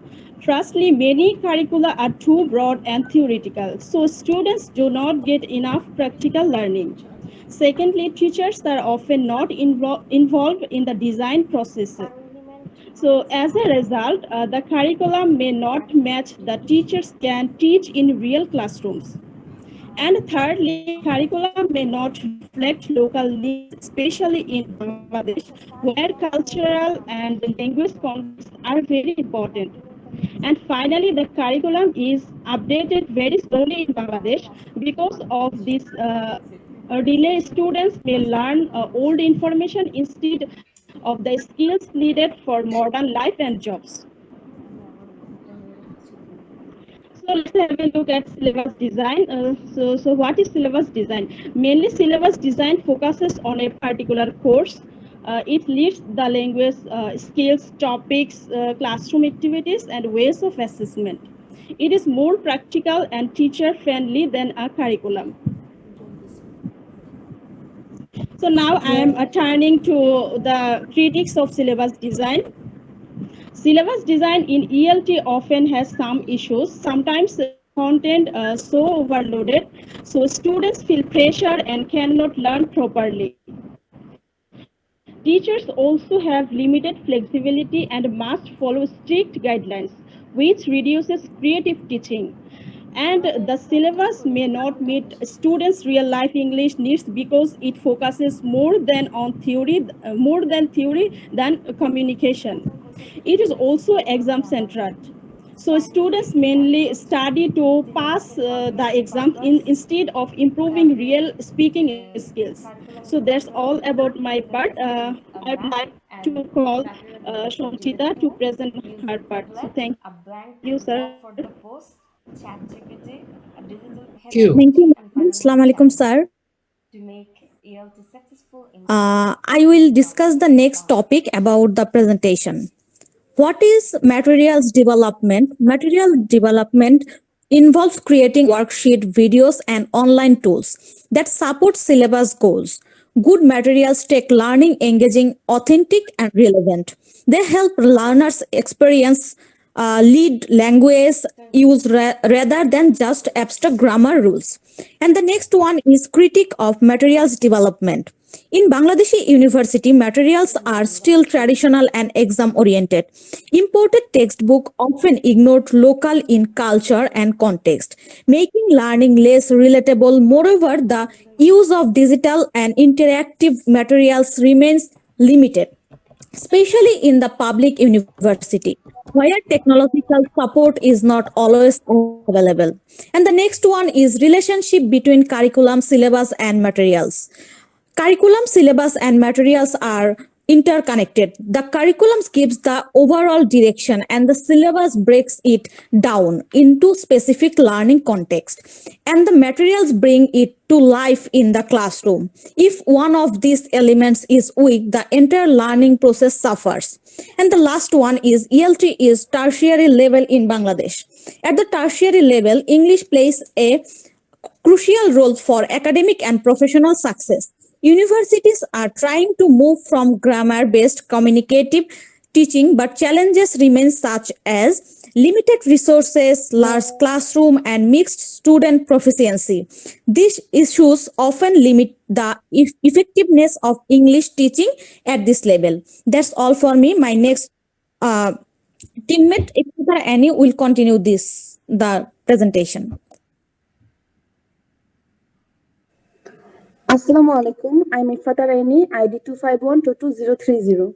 Firstly, many curricula are too broad and theoretical, so students do not get enough practical learning. Secondly, teachers are often not involved in the design process. So as a result, the curriculum may not match the teachers can teach in real classrooms. And thirdly, curriculum may not reflect local needs, especially in Bangladesh, where cultural and language contexts are very important. And finally, the curriculum is updated very slowly in Bangladesh. Because of this delay, students may learn old information instead of the skills needed for modern life and jobs. So let's have a look at syllabus design. So what is syllabus design? Mainly syllabus design focuses on a particular course. It lists the language, skills, topics, classroom activities, and ways of assessment. It is more practical and teacher-friendly than a curriculum. So now I am turning to the critics of syllabus design. Syllabus design in ELT often has some issues. Sometimes content so overloaded, so students feel pressure and cannot learn properly. Teachers also have limited flexibility and must follow strict guidelines, which reduces creative teaching. And the syllabus may not meet students' real life English needs because it focuses more than theory than communication. It is also exam centered. So students mainly study to pass the exam instead of improving real speaking skills. So that's all about my part. I'd like to call Shantita to present her part. So thank A you, sir. blank block for the post, ChatGPT, a digital Thank you. Thank pedagogy, you, and ma'am. finally Assalamu alaikum, challenges sir. to make ELT successful in Bangladesh. I will discuss the next topic about the presentation. What is materials development? Material development involves creating worksheet, videos, and online tools that support syllabus goals. Good materials take learning engaging, authentic, and relevant. They help learners experience lead language use rather than just abstract grammar rules. And the next one is critique of materials development. In Bangladeshi university, materials are still traditional and exam oriented. Imported textbook often ignored local in culture and context, making learning less relatable. Moreover, the use of digital and interactive materials remains limited, especially in the public university, where technological support is not always available. And the next one is relationship between curriculum, syllabus, and materials. Curriculum, syllabus, and materials are interconnected. The curriculum gives the overall direction, and the syllabus breaks it down into specific learning context. And the materials bring it to life in the classroom. If one of these elements is weak, the entire learning process suffers. And the last one is ELT is tertiary level in Bangladesh. At the tertiary level, English plays a crucial role for academic and professional success. Universities are trying to move from grammar based communicative teaching, but challenges remain such as limited resources, large classroom, and mixed student proficiency. These issues often limit the effectiveness of English teaching at this level. That's all for me. My next uh, teammate, if there are any, will continue the presentation. Assalamu alaikum. I'm Ifata Raini, ID 251223030.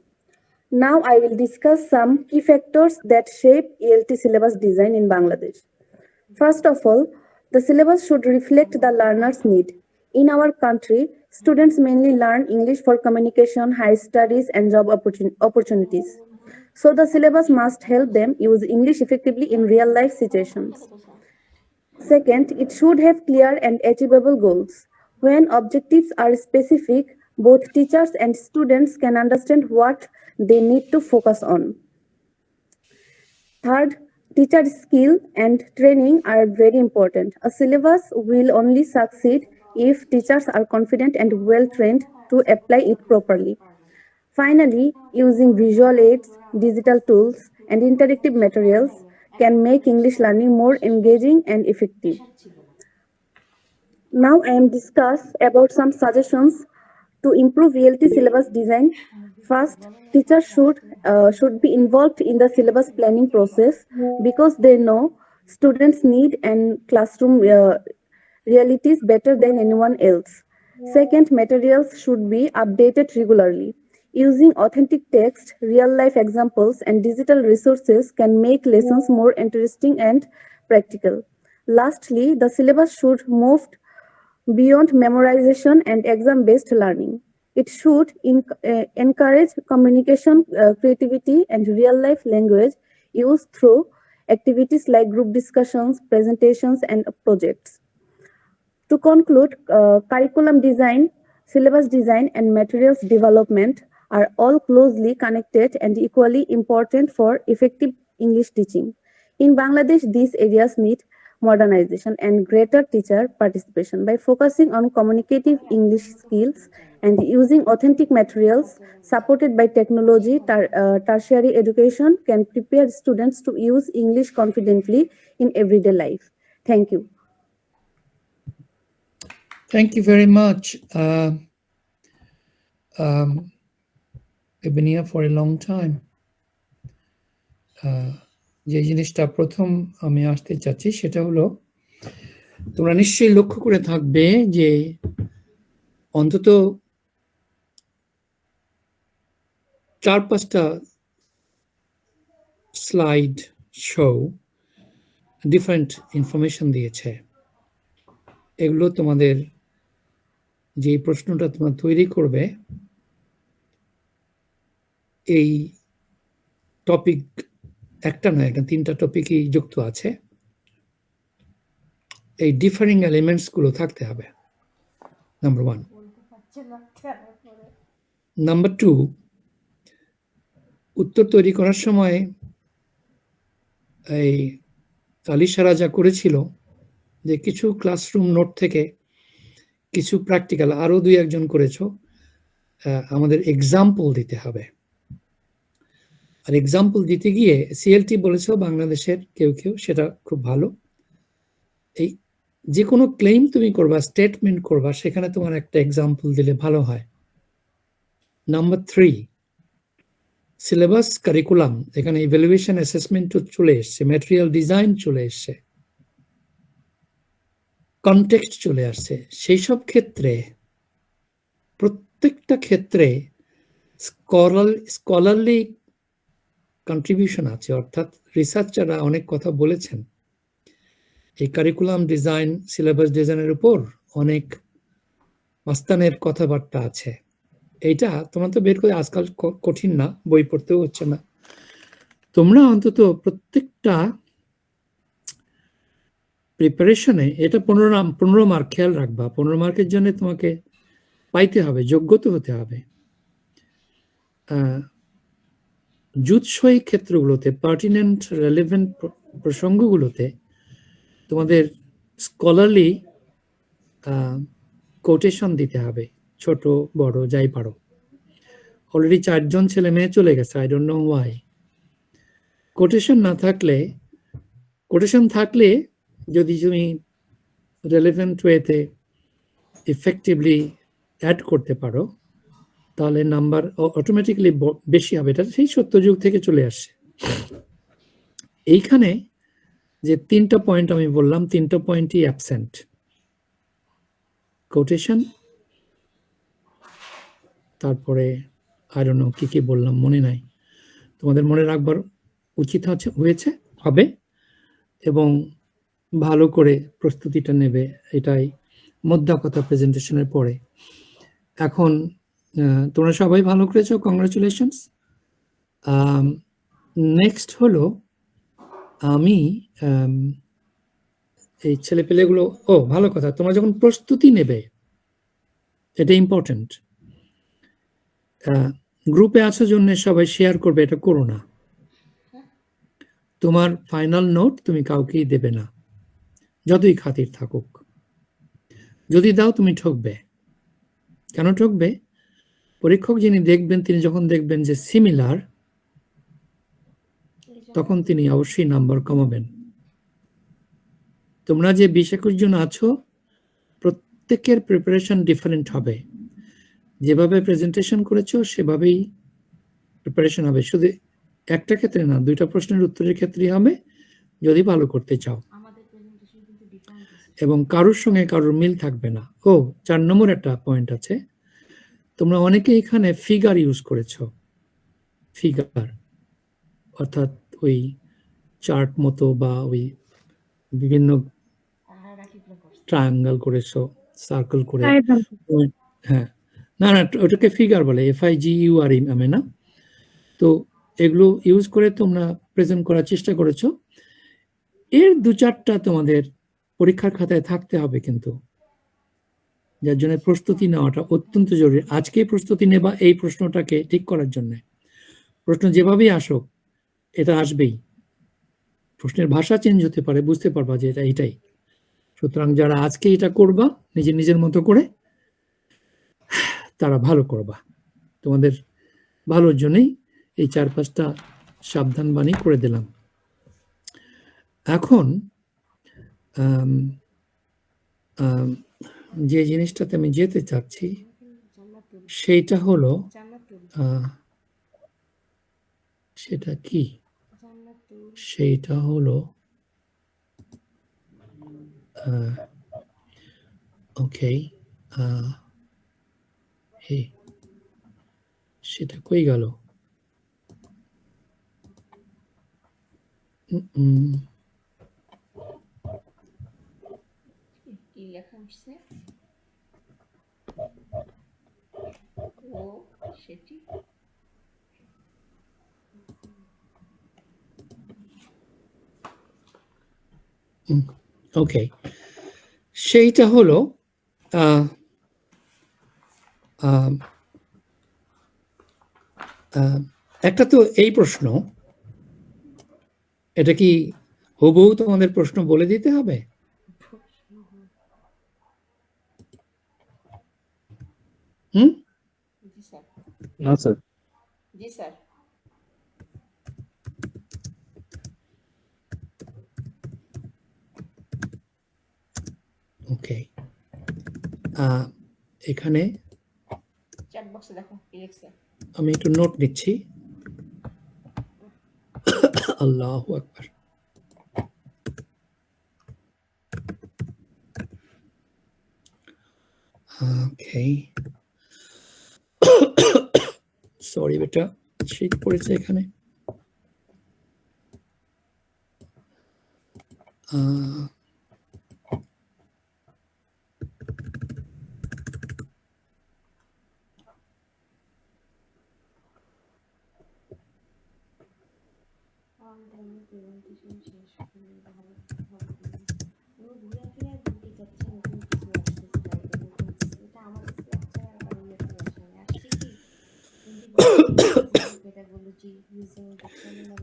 Now I will discuss some key factors that shape ELT syllabus design in Bangladesh. First of all, the syllabus should reflect the learner's need. In our country, students mainly learn English for communication, higher studies, and job opportunities. So the syllabus must help them use English effectively in real life situations. Second, it should have clear and achievable goals. When objectives are specific, both teachers and students can understand what they need to focus on. Third, teacher skill and training are very important. A syllabus will only succeed if teachers are confident and well trained to apply it properly. Finally, using visual aids, digital tools, and interactive materials can make English learning more engaging and effective. Now I am discuss about some suggestions to improve ELT syllabus design. First, teachers should be involved in the syllabus planning process because they know students' need and classroom realities better than anyone else. Second, materials should be updated regularly. Using authentic text, real-life examples, and digital resources can make lessons more interesting and practical. Lastly, the syllabus should move beyond memorization and exam-based learning. It should encourage communication, creativity, and real-life language use through activities like group discussions, presentations, and projects. To conclude, curriculum design, syllabus design, and materials development are all closely connected and equally important for effective English teaching. In Bangladesh, these areas need modernization, and greater teacher participation. By focusing on communicative English skills and using authentic materials supported by technology, tertiary education can prepare students to use English confidently in everyday life. Thank you. Thank you very much, Ebenia, for a long time. যে জিনিসটা প্রথম আমি আসতে চাচ্ছি সেটা হলো তোমরা নিশ্চয়ই লক্ষ্য করে থাকবে যে অন্তত 4-5টা স্লাইড শো ডিফারেন্ট ইনফরমেশন দিয়েছে। এগুলো তোমাদের যে প্রশ্নটা তোমরা তৈরি করবে এই টপিক একটা নয়, এটা 3টা টপিকই যুক্ত আছে। এই ডিফারিং এলিমেন্টস গুলো থাকতে হবে, নাম্বার 1। নাম্বার 2, উত্তর তৈরি করার সময় এই আলিশারা যা করেছিল যে কিছু ক্লাসরুম নোট থেকে কিছু প্র্যাকটিক্যাল, আরো 2-1জন করেছো, আমাদের এক্সাম্পল দিতে হবে। আর এক্সাম্পল দিতে গিয়ে সিএলটি বলেছো বাংলাদেশের কেউ কেউ, সেটা খুব ভালো। এই যে কোনো ক্লেইম তুমি করবা, স্টেটমেন্ট করবা, সেখানে তোমার একটা এক্সাম্পল দিলে ভালো হয়। নাম্বার 3, সিলেবাস কারিকুলাম, এখানে ইভ্যালুয়েশন অ্যাসেসমেন্ট চলে এসছে, ম্যাটেরিয়াল ডিজাইন চলে এসছে, কনটেক্সট চলে আসছে। সেই সব ক্ষেত্রে প্রত্যেকটা ক্ষেত্রে স্কলারলি কন্ট্রিবিউশন আছে, অর্থাৎ রিসার্চাররা অনেক কথা বলেছেন। এই কারিকুলাম ডিজাইন, সিলেবাস ডিজাইনের উপর অনেক মাস্তানের কথাবার্তা আছে। এইটা তোমরা তো বের করে, আজকাল কঠিন না, বই পড়তেও হচ্ছে না। তোমরা অন্তত প্রত্যেকটা প্রিপারেশনে এটা 15 মার্ক খেয়াল রাখবা। 15 মার্কের জন্য তোমাকে পাইতে হবে, যোগ্যতা হতে হবে। জুৎসই ক্ষেত্রগুলোতে, পার্টিনেন্ট রেলেভেন্ট প্রসঙ্গগুলোতে তোমাদের স্কলারলি কোটেশন দিতে হবে, ছোট বড় যাই পারো। অলরেডি 4জন ছেলে মেয়ে চলে গেছে, I don't know Y. Quotation না থাকলে, কোটেশন থাকলে যদি তুমি রেলেভেন্ট ওয়েতে ইফেক্টিভলি অ্যাড করতে পারো তাহলে নাম্বার অটোমেটিক্যালি বেশি হবে। এটা সেই সত্যযুগ থেকে চলে আসছে। এইখানে যে 3টা পয়েন্ট আমি বললাম, 3টা পয়েন্টই অ্যাবসেন্ট। কোটেশন, তারপরে আই ডোন্ট নো কি বললাম, মনে নাই। তোমাদের মনে রাখবার উচিত হবে এবং ভালো করে প্রস্তুতিটা নেবে, এটাই মোদ্দা কথা প্রেজেন্টেশনের পরে। এখন তোমরা সবাই ভালো করেছো, কংগ্রাচুলেশনস। নেক্সট হলো আমি এই ছেলেপেলেগুলো, ভালো কথা, তোমরা যখন প্রস্তুতি নেবে, এটা ইম্পর্টেন্ট। গ্রুপে আসার জন্য সবাই শেয়ার করবে, এটা করো না। তোমার ফাইনাল নোট তুমি কাউকেই দেবে না, যতই খাতির থাকুক। যদি দাও তুমি ঠকবে। কেন ঠকবে? পরীক্ষক যিনি দেখবেন, তিনি যখন দেখবেন যে সিমিলার, তখন তিনি অবশ্যই নাম্বার কমাবেন। তোমরা যে 20-21 জন আছো, প্রত্যেকের প্রিপারেশন ডিফারেন্ট হবে। যেভাবে প্রেজেন্টেশন করেছো সেভাবেই প্রিপারেশন হবে। শুধু একটা ক্ষেত্রে না, 2টা প্রশ্নের উত্তরের ক্ষেত্রেই হবে যদি ভালো করতে চাও। এবং কারোর সঙ্গে কারোর মিল থাকবে না। 4 নম্বর একটা পয়েন্ট আছে, তোমরা অনেকে এখানে ফিগার ইউজ করেছো। ফিগার অর্থাৎ ওই চার্ট মতো বা ওই বিভিন্ন ট্রায়াঙ্গেল করেছো, সার্কেল করে। হ্যাঁ, না ওটাকে ফিগার বলে, FIGURE নামে না। তো এগুলো ইউজ করে তোমরা প্রেজেন্ট করার চেষ্টা করেছো। এর 2-4টা তোমাদের পরীক্ষার খাতায় থাকতে হবে কিন্তু, যার জন্য প্রস্তুতি নেওয়াটা অত্যন্ত জরুরি। আজকেই প্রস্তুতি নেবা এই প্রশ্নটাকে ঠিক করার জন্য। প্রশ্ন যেভাবেই আসুক, এটা আসবেই। প্রশ্নের ভাষা চেঞ্জ হতে পারে, বুঝতে পারবা যে এটা এটাই। সুতরাং যারা আজকে এটা করবা নিজের মতো করে, তারা ভালো করবা। তোমাদের ভালোর জন্যই এই 4-5টা সাবধান বাণী করে দিলাম। এখন যে জিনিসটাতে আমি যেতে চাচ্ছি সেইটা হলো সেটা কি, সেইটা হলো ওকে, সেটা কই গেল? ওকে, সেইটা হলো একটা তো এই প্রশ্ন, এটা কি হুবহু তোমাদের প্রশ্ন বলে দিতে হবে? না স্যার। জি স্যার। ওকে, এখানে চ্যাট বক্সে দেখো কি লিখছে। আমি একটু নোট নিচ্ছি। আল্লাহু আকবার। ওকে, সরি বেটা, শীত পড়েছে এখানে।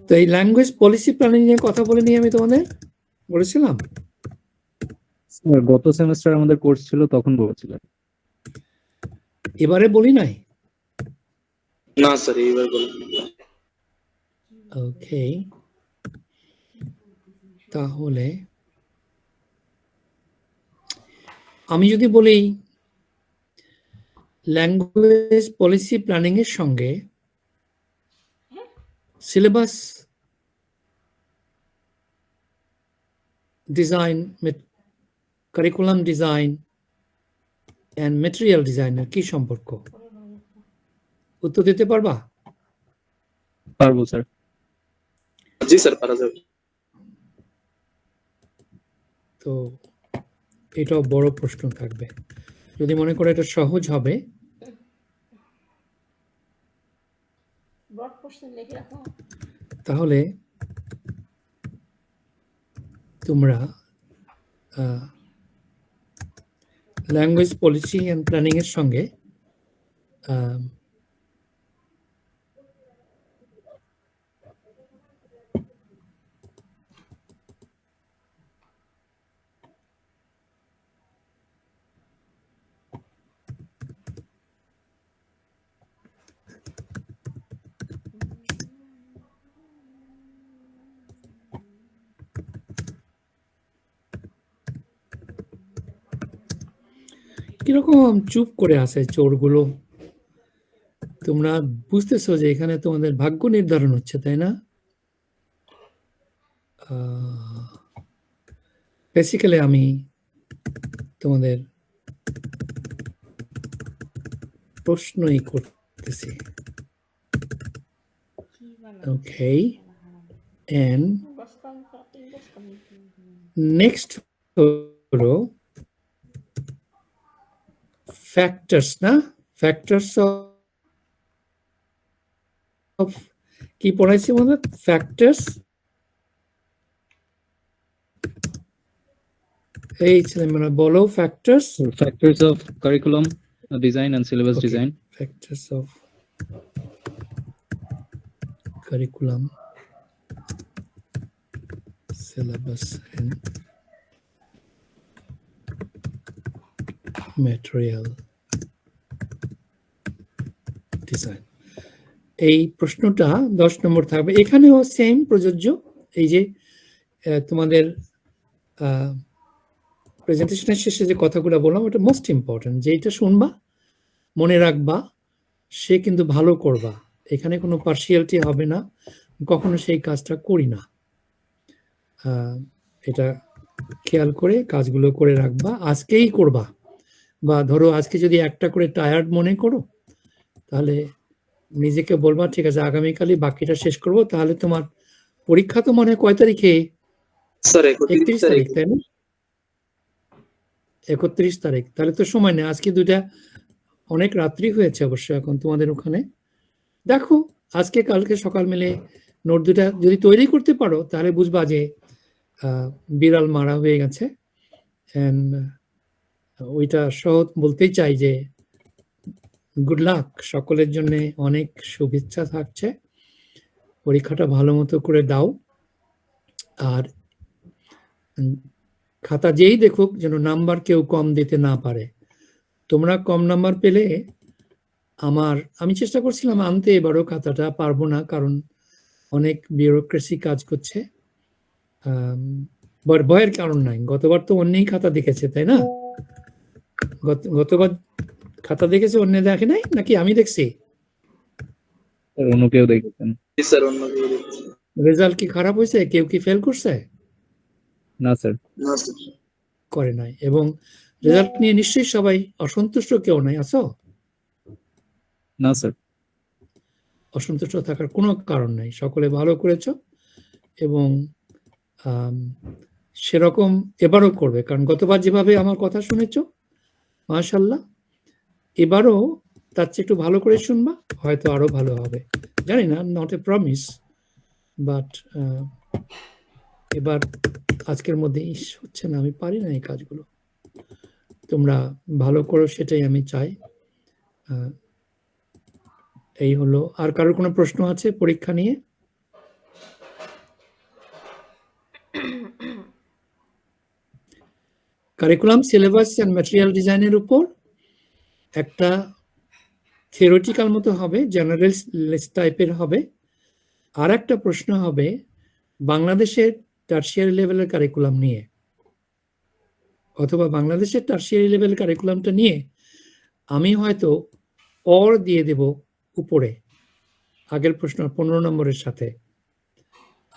তো এই ল্যাঙ্গুয়েজ পলিসি প্ল্যানিং নিয়ে কথা বলে নিয়ে আমি তোমাদের বলেছিলাম। স্যার গত সেমিস্টার আমাদের কোর্স ছিল, তখন বলেছিলেন। এবারে বলি নাই? না স্যার, এইবার বলুন। ওকে, তাহলে আমি যদি বলি ল্যাঙ্গুয়েজ পলিসি প্ল্যানিং এর সঙ্গে syllabus design, curriculum design and material ডিজাইনের কি সম্পর্ক? উত্তর দিতে পারবা? পারবো স্যার। জি স্যার, পারা যাবে। তো এটাও বড় প্রশ্ন থাকবে। যদি মনে করো এটা সহজ হবে, ব্রড প্রশ্ন লিখে রাখো, তাহলে তোমরা ল্যাঙ্গুয়েজ পলিসি এন্ড প্ল্যানিং এর সঙ্গে কিরকম চুপ করে আছে চোরগুলো? তোমরা বুঝতেছো যে এখানে তোমাদের ভাগ্য নির্ধারণ হচ্ছে, তাই না? বেসিক্যালি আমি তোমাদের প্রশ্নই করতেছি। ওকে, এন্ড নেক্সট হলো ফ্যাক্টরস, না? ফ্যাক্টরস অফ কি পড়াইছি মনে? ফ্যাক্টরস, এই ছেলে মানে বলো factors. Factors of curriculum design and syllabus design. Factors of curriculum syllabus and material design. এই প্রশ্নটা 10 নম্বর থাকবে। এখানেও সেম প্রযোজ্য। এই যে তোমাদের প্রেজেন্টেশনের শেষে যে কথাগুলো বললাম ওটা মোস্ট ইম্পর্টেন্ট, যে এটা শুনবা মনে রাখবা, সে কিন্তু ভালো করবা, এখানে কোনো পার্সিয়ালিটি হবে না, কখনো সেই কাজটা করি না। এটা খেয়াল করে কাজগুলো করে রাখবা, আজকেই করবা। বা ধরো আজকে যদি একটা করে টায়ার্ড মনে করো, তাহলে নিজেকে বলবা ঠিক আছে আগামীকালই বাকিটা শেষ করব। তাহলে তোমার পরীক্ষা তো মনে হয় কয় তারিখে? স্যার 31 তারিখ, তাই না? 31 তারিখ, তাহলে তো সময় নেই। আজকে দুটা অনেক রাত্রি হয়েছে অবশ্য এখন তোমাদের ওখানে। দেখো আজকে কালকে সকাল মিলে নোট দুটা যদি তৈরি করতে পারো তাহলে বুঝবা যে বিড়াল মারা হয়ে গেছে। ওইটা সহজ বলতেই চাই যে গুড লাক, সকলের জন্য অনেক শুভেচ্ছা থাকছে। পরীক্ষাটা ভালো মতো করে দাও, আর খাতা যেই দেখুক যেন নাম্বার কেউ কম দিতে না পারে। তোমরা কম নাম্বার পেলে আমি চেষ্টা করছিলাম আনতে, এবারও খাতাটা পারবো না, কারণ অনেক বিউরোক্রেসি কাজ করছে। ভয়ের কারণ নাই, গতবার তো অন্যই খাতা দেখেছে, তাই না? গতবার খাতা দেখেছে, অন্য দেখে নাই নাকি আমি দেখছি? অন্য কেউ দেখেছেন। রেজাল্ট কি খারাপ হয়েছে? কেউ কি ফেল করছে? না স্যার, করে নাই। এবং রেজাল্ট নিয়ে নিশ্চয়ই সবাই অসন্তুষ্ট কেউ নাই, আছো? না স্যার। অসন্তুষ্ট থাকার কোনো কারণ নাই, সকলে ভালো করেছো এবং সেরকম এবারও করবে, কারণ গতবার যেভাবে আমার কথা শুনেছ মাশাআল্লাহ, এবারও তার চেয়ে একটু ভালো করে শুনবা, হয়তো আরো ভালো হবে, জানি না, নট এ প্রমিস, বাট এবার আজকের মধ্যে হচ্ছে না, আমি পারি না এই কাজগুলো। তোমরা ভালো করো, সেটাই আমি চাই। এই হলো। আর কারোর কোনো প্রশ্ন আছে পরীক্ষা নিয়ে? কারিকুলাম, সিলেবাস এন্ড ম্যাটেরিয়াল ডিজাইনের উপর একটা থিওরিটিক্যাল মতো হবে, জেনারেল টাইপের হবে। আর একটা প্রশ্ন হবে বাংলাদেশের টার্সিয়ারি লেভেলের কারিকুলাম নিয়ে, অথবা বাংলাদেশের টার্সিয়ারি লেভেল কারিকুলামটা নিয়ে আমি হয়তো অর দিয়ে দেব উপরে আগের প্রশ্ন 15 নম্বরের সাথে।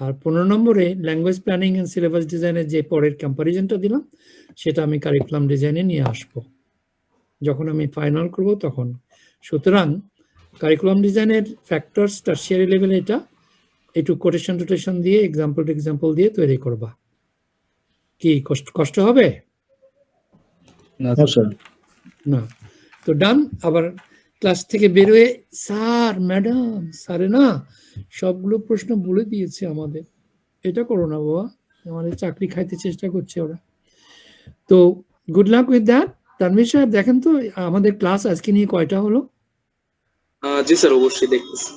আর 15 নম্বরে ল্যাঙ্গুয়েজ প্ল্যানিং এন্ড সিলেবাস ডিজাইনের যে পরের কম্পারিজনটা দিলাম, সেটা আমি কারিকুলাম ডিজাইনে নিয়ে আসবো যখন আমি ফাইনাল করব তখন। সুতরাং কারিকুলাম ডিজাইনের ফ্যাক্টরস টার্সিয়ারি লেভেলে এটা একটু কোটেশন টোটেশন দিয়ে এক্সাম্পল দিয়ে তৈরি করবা। কি কষ্ট হবে? না তো ডান। আবার ক্লাস থেকে বেরোয় স্যার ম্যাডাম স্যারে না সবগুলো প্রশ্ন বলে দিয়েছে আমাদের, এটা করো না বাবা, আমাদের চাকরি খাইতে চেষ্টা করছে ওরা। তো good luck with that. Tanvir সাহেব দেখেন তো আমাদের ক্লাস আজকে নিয়ে কয়টা হলো? জি স্যার, অবশ্যই দেখতেছি।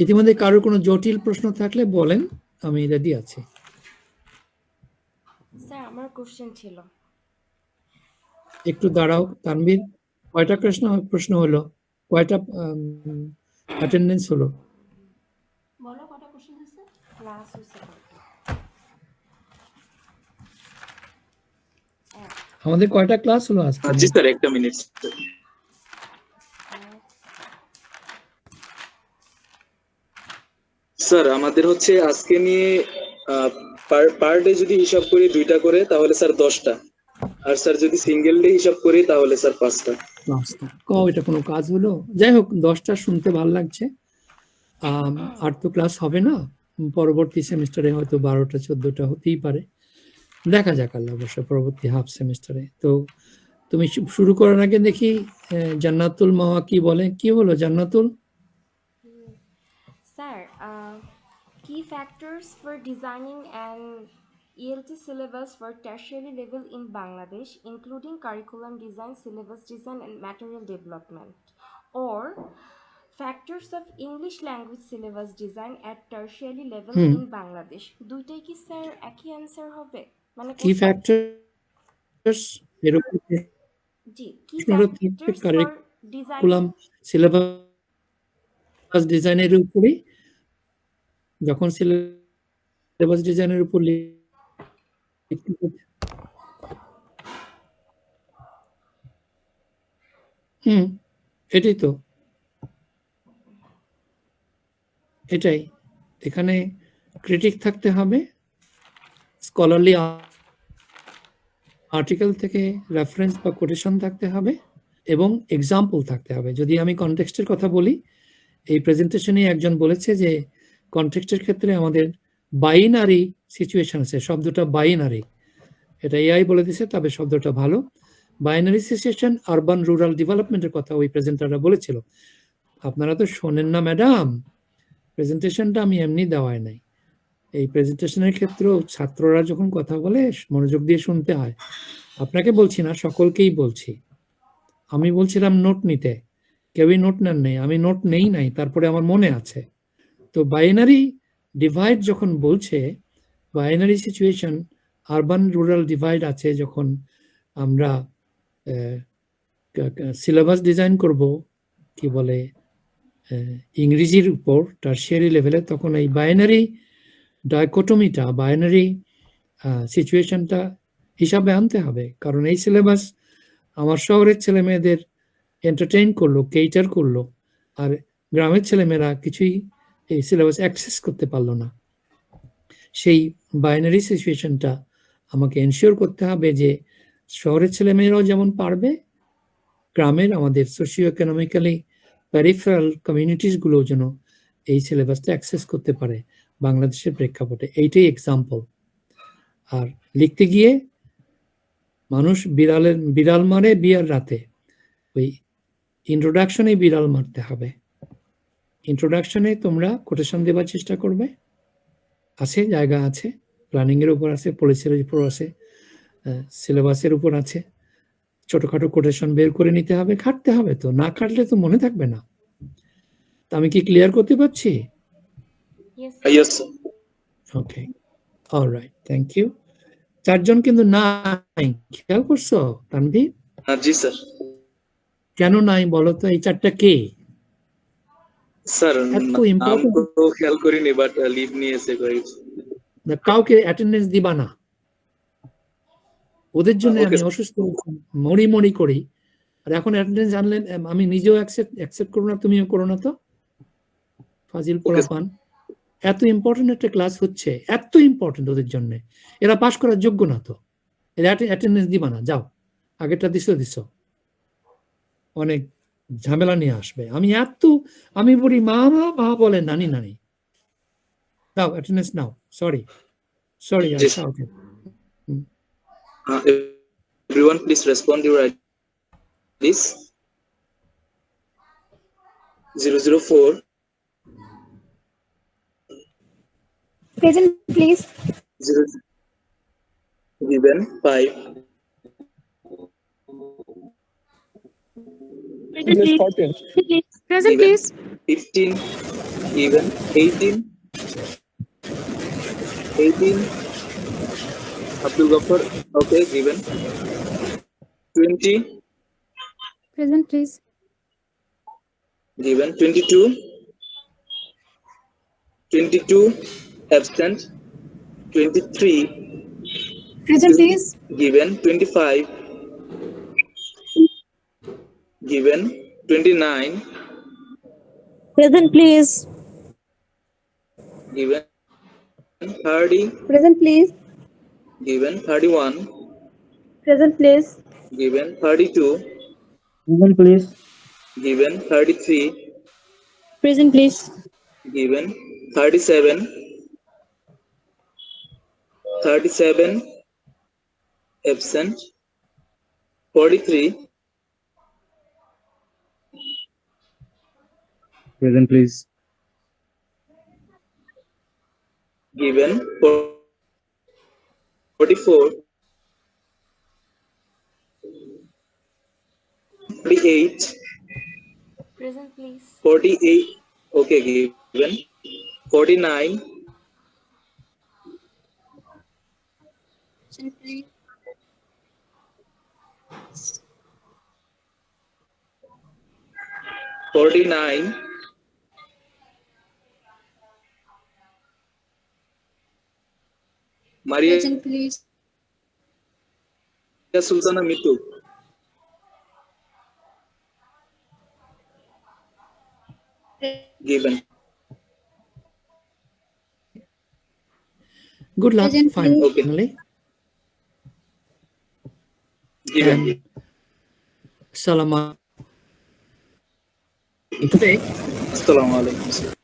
ইতিমধ্যে কারোর কোনো জটিল প্রশ্ন থাকলে বলেন, আমি রেডি আছি। স্যার আমার কোশ্চেন ছিল। একটু দাঁড়াও তানভীর, কয়টা প্রশ্ন হলো, কয়টা অ্যাটেন্ডেন্স হলো? বলো কটা কোশ্চেন আছে? ক্লাস হইছে আমাদের কয়টা ক্লাস হলো আজকে? জি স্যার, একটা মিনিট। স্যার আমাদের হচ্ছে আজকে নিয়ে পার ডে যদি হিসাব করি 2টা করে তাহলে স্যার 10টা, আর স্যার যদি সিঙ্গেল ডে হিসাব করি তাহলে স্যার 5টা। এটা কোনো কাজ হলো? যাই হোক, 10টা শুনতে ভালো লাগছে। আর তো ক্লাস হবে না, পরবর্তী সেমিস্টারে হয়তো 12টা 14টা হতেই পারে, দেখা যাক আল্লাহ অবশ্য পরবর্তী হাফ সেমিস্টারে। তো তুমি শুরু করার আগে দেখি জান্নাতুল মাওয়া কি বলে। কি হলো জান্নাতুল? Sir, key factors for designing an ELT syllabus for tertiary level in Bangladesh, including curriculum design, syllabus design, and material development. Or factors of English language syllabus design at tertiary level hmm in Bangladesh দুইটাই কি sir একই answer হবে মানে কি question factors এর উপর জি কি প্রশ্নটা থাকবে factors for curriculum designing syllabus ডিজাইনের উপরই যখন সিলেবাস ডিজাইনের উপর হুম এটাই তো এটাই এখানে ক্রিটিক থাকতে হবে স্কলারলি আর্টিকেল থেকে রেফারেন্স বা কোটেশন থাকতে হবে এবং এক্সাম্পল থাকতে হবে যদি আমি কনটেক্সটের কথা বলি এই প্রেজেন্টেশনে একজন বলেছে যে কনটেক্সটের ক্ষেত্রে আমাদের বাইনারি সিচুয়েশন আছে শব্দটা বাইনারি এটা এআই বলে দিছে তবে শব্দটা ভালো বাইনারি সিচুয়েশন আরবান রুরাল ডেভেলপমেন্টের কথা ওই প্রেজেন্টাররা বলেছিল আপনারা তো শোনেন না ম্যাডাম প্রেজেন্টেশনটা আমি এমনি দেওয়াই নাই এই প্রেজেন্টেশনের ক্ষেত্রেও ছাত্ররা যখন কথা বলে মনোযোগ দিয়ে শুনতে হয় আপনাকে বলছি না সকলকেই বলছি আমি বলছিলাম নোট নিতে কেউই নোট নেন নেই আমি নোট নেই নাই তারপরে আমার মনে আছে তো বাইনারি ডিভাইড যখন বলছে binary situation urban rural divide আছে যখন আমরা সিলেবাস ডিজাইন করব কি বলে ইংরেজির উপর টার্সিয়ারি লেভেলে তখন এই বাইনারি ডাইকোটমিটা বাইনারি সিচুয়েশনটা হিসাবে আনতে হবে কারণ এই সিলেবাস আমার শহরের ছেলে মেয়েদের এন্টারটেইন করলো কেইটার করলো আর গ্রামের ছেলেমেয়েরা কিছুই এই সিলেবাস অ্যাক্সেস করতে পারলো না সেই বাইনারি সিচুয়েশনটা আমাকে এনশিওর করতে হবে যে শহরের ছেলেমেয়েরাও যেমন পারবে গ্রামের আমাদের সোশিও ইকোনমিক্যালি প্যারিফেরাল কমিউনিটিসগুলো যেন এই সিলেবাসটা অ্যাক্সেস করতে পারে বাংলাদেশের প্রেক্ষাপটে এইটাই এক্সাম্পল আর লিখতে গিয়ে মানুষ বিড়াল মারে বিয়ার রাতে ওই ইন্ট্রোডাকশনে বিড়াল মারতে হবে ইন্ট্রোডাকশনে তোমরা কোটেশন দেওয়ার চেষ্টা করবে আছে জায়গা আছে প্ল্যানিং এর উপর আছে পলিসির উপর আছে সিলেবাসের উপর আছে ছোটখাটো কোটেশন বের করে নিতে হবে খাটতে হবে তো না খাটলে তো মনে থাকবে না তো আমি কি ক্লিয়ার করতে পারছি Yes, sir. Okay alright thank you চারজন কিন্তু নাই খেয়াল করছো তানভীর জি স্যার কেন নাই বলো তো এই চারটা কে স্যার এত নাম ইম্পর্টেন্ট তো খেয়াল করিনি বাট লিভ নিয়েছে কয়েকজন কাউকে অ্যাটেন্ডেন্স দিবা না ওদের জন্য ওকে আমি অসুস্থ মরি করি আর এখন অ্যাটেন্ডেন্স আনলে আমি নিজেও অ্যাকসেপ্ট করবো না তুমিও করো না তো ফাজিল পোলাপান এত ইম্পর্টেন্ট একটা ক্লাস হচ্ছে এত ইম্পর্টেন্ট ওদের জন্য এরা পাস করার যোগ্য না তো এরা অ্যাটেন্ডেন্স দিবা না যাও আগেরটা দিছো অনেক ঝামেলা নিয়ে আসবে আমি বলি মা বলেন নানি দাও অ্যাটেন্ডেন্স নাও সরি Yes. আচ্ছা ওকে Everyone, please respond your IDs. 004. Present, please. 0 given 5. Present, please. 15 given 18. Abdul Ghaffar, okay, given 20. Present, please. Given 22. 22 absent. 23. Present, please. Given 25. Given 29. Present, please. Given 30. Present, please. Given 31. Present, please. Given 32. Present, please. Given 33. Present, please. Given 37. 37 absent. 43. Present, please. Given 44. 48. Present, please. 48. Okay, given. 49. Simply 49. Maria present, please. Sultana Mitu. Given. Good luck. Present, Fine. please. Okay. Finally. Given. And Salam. Today. Assalamu alaikum.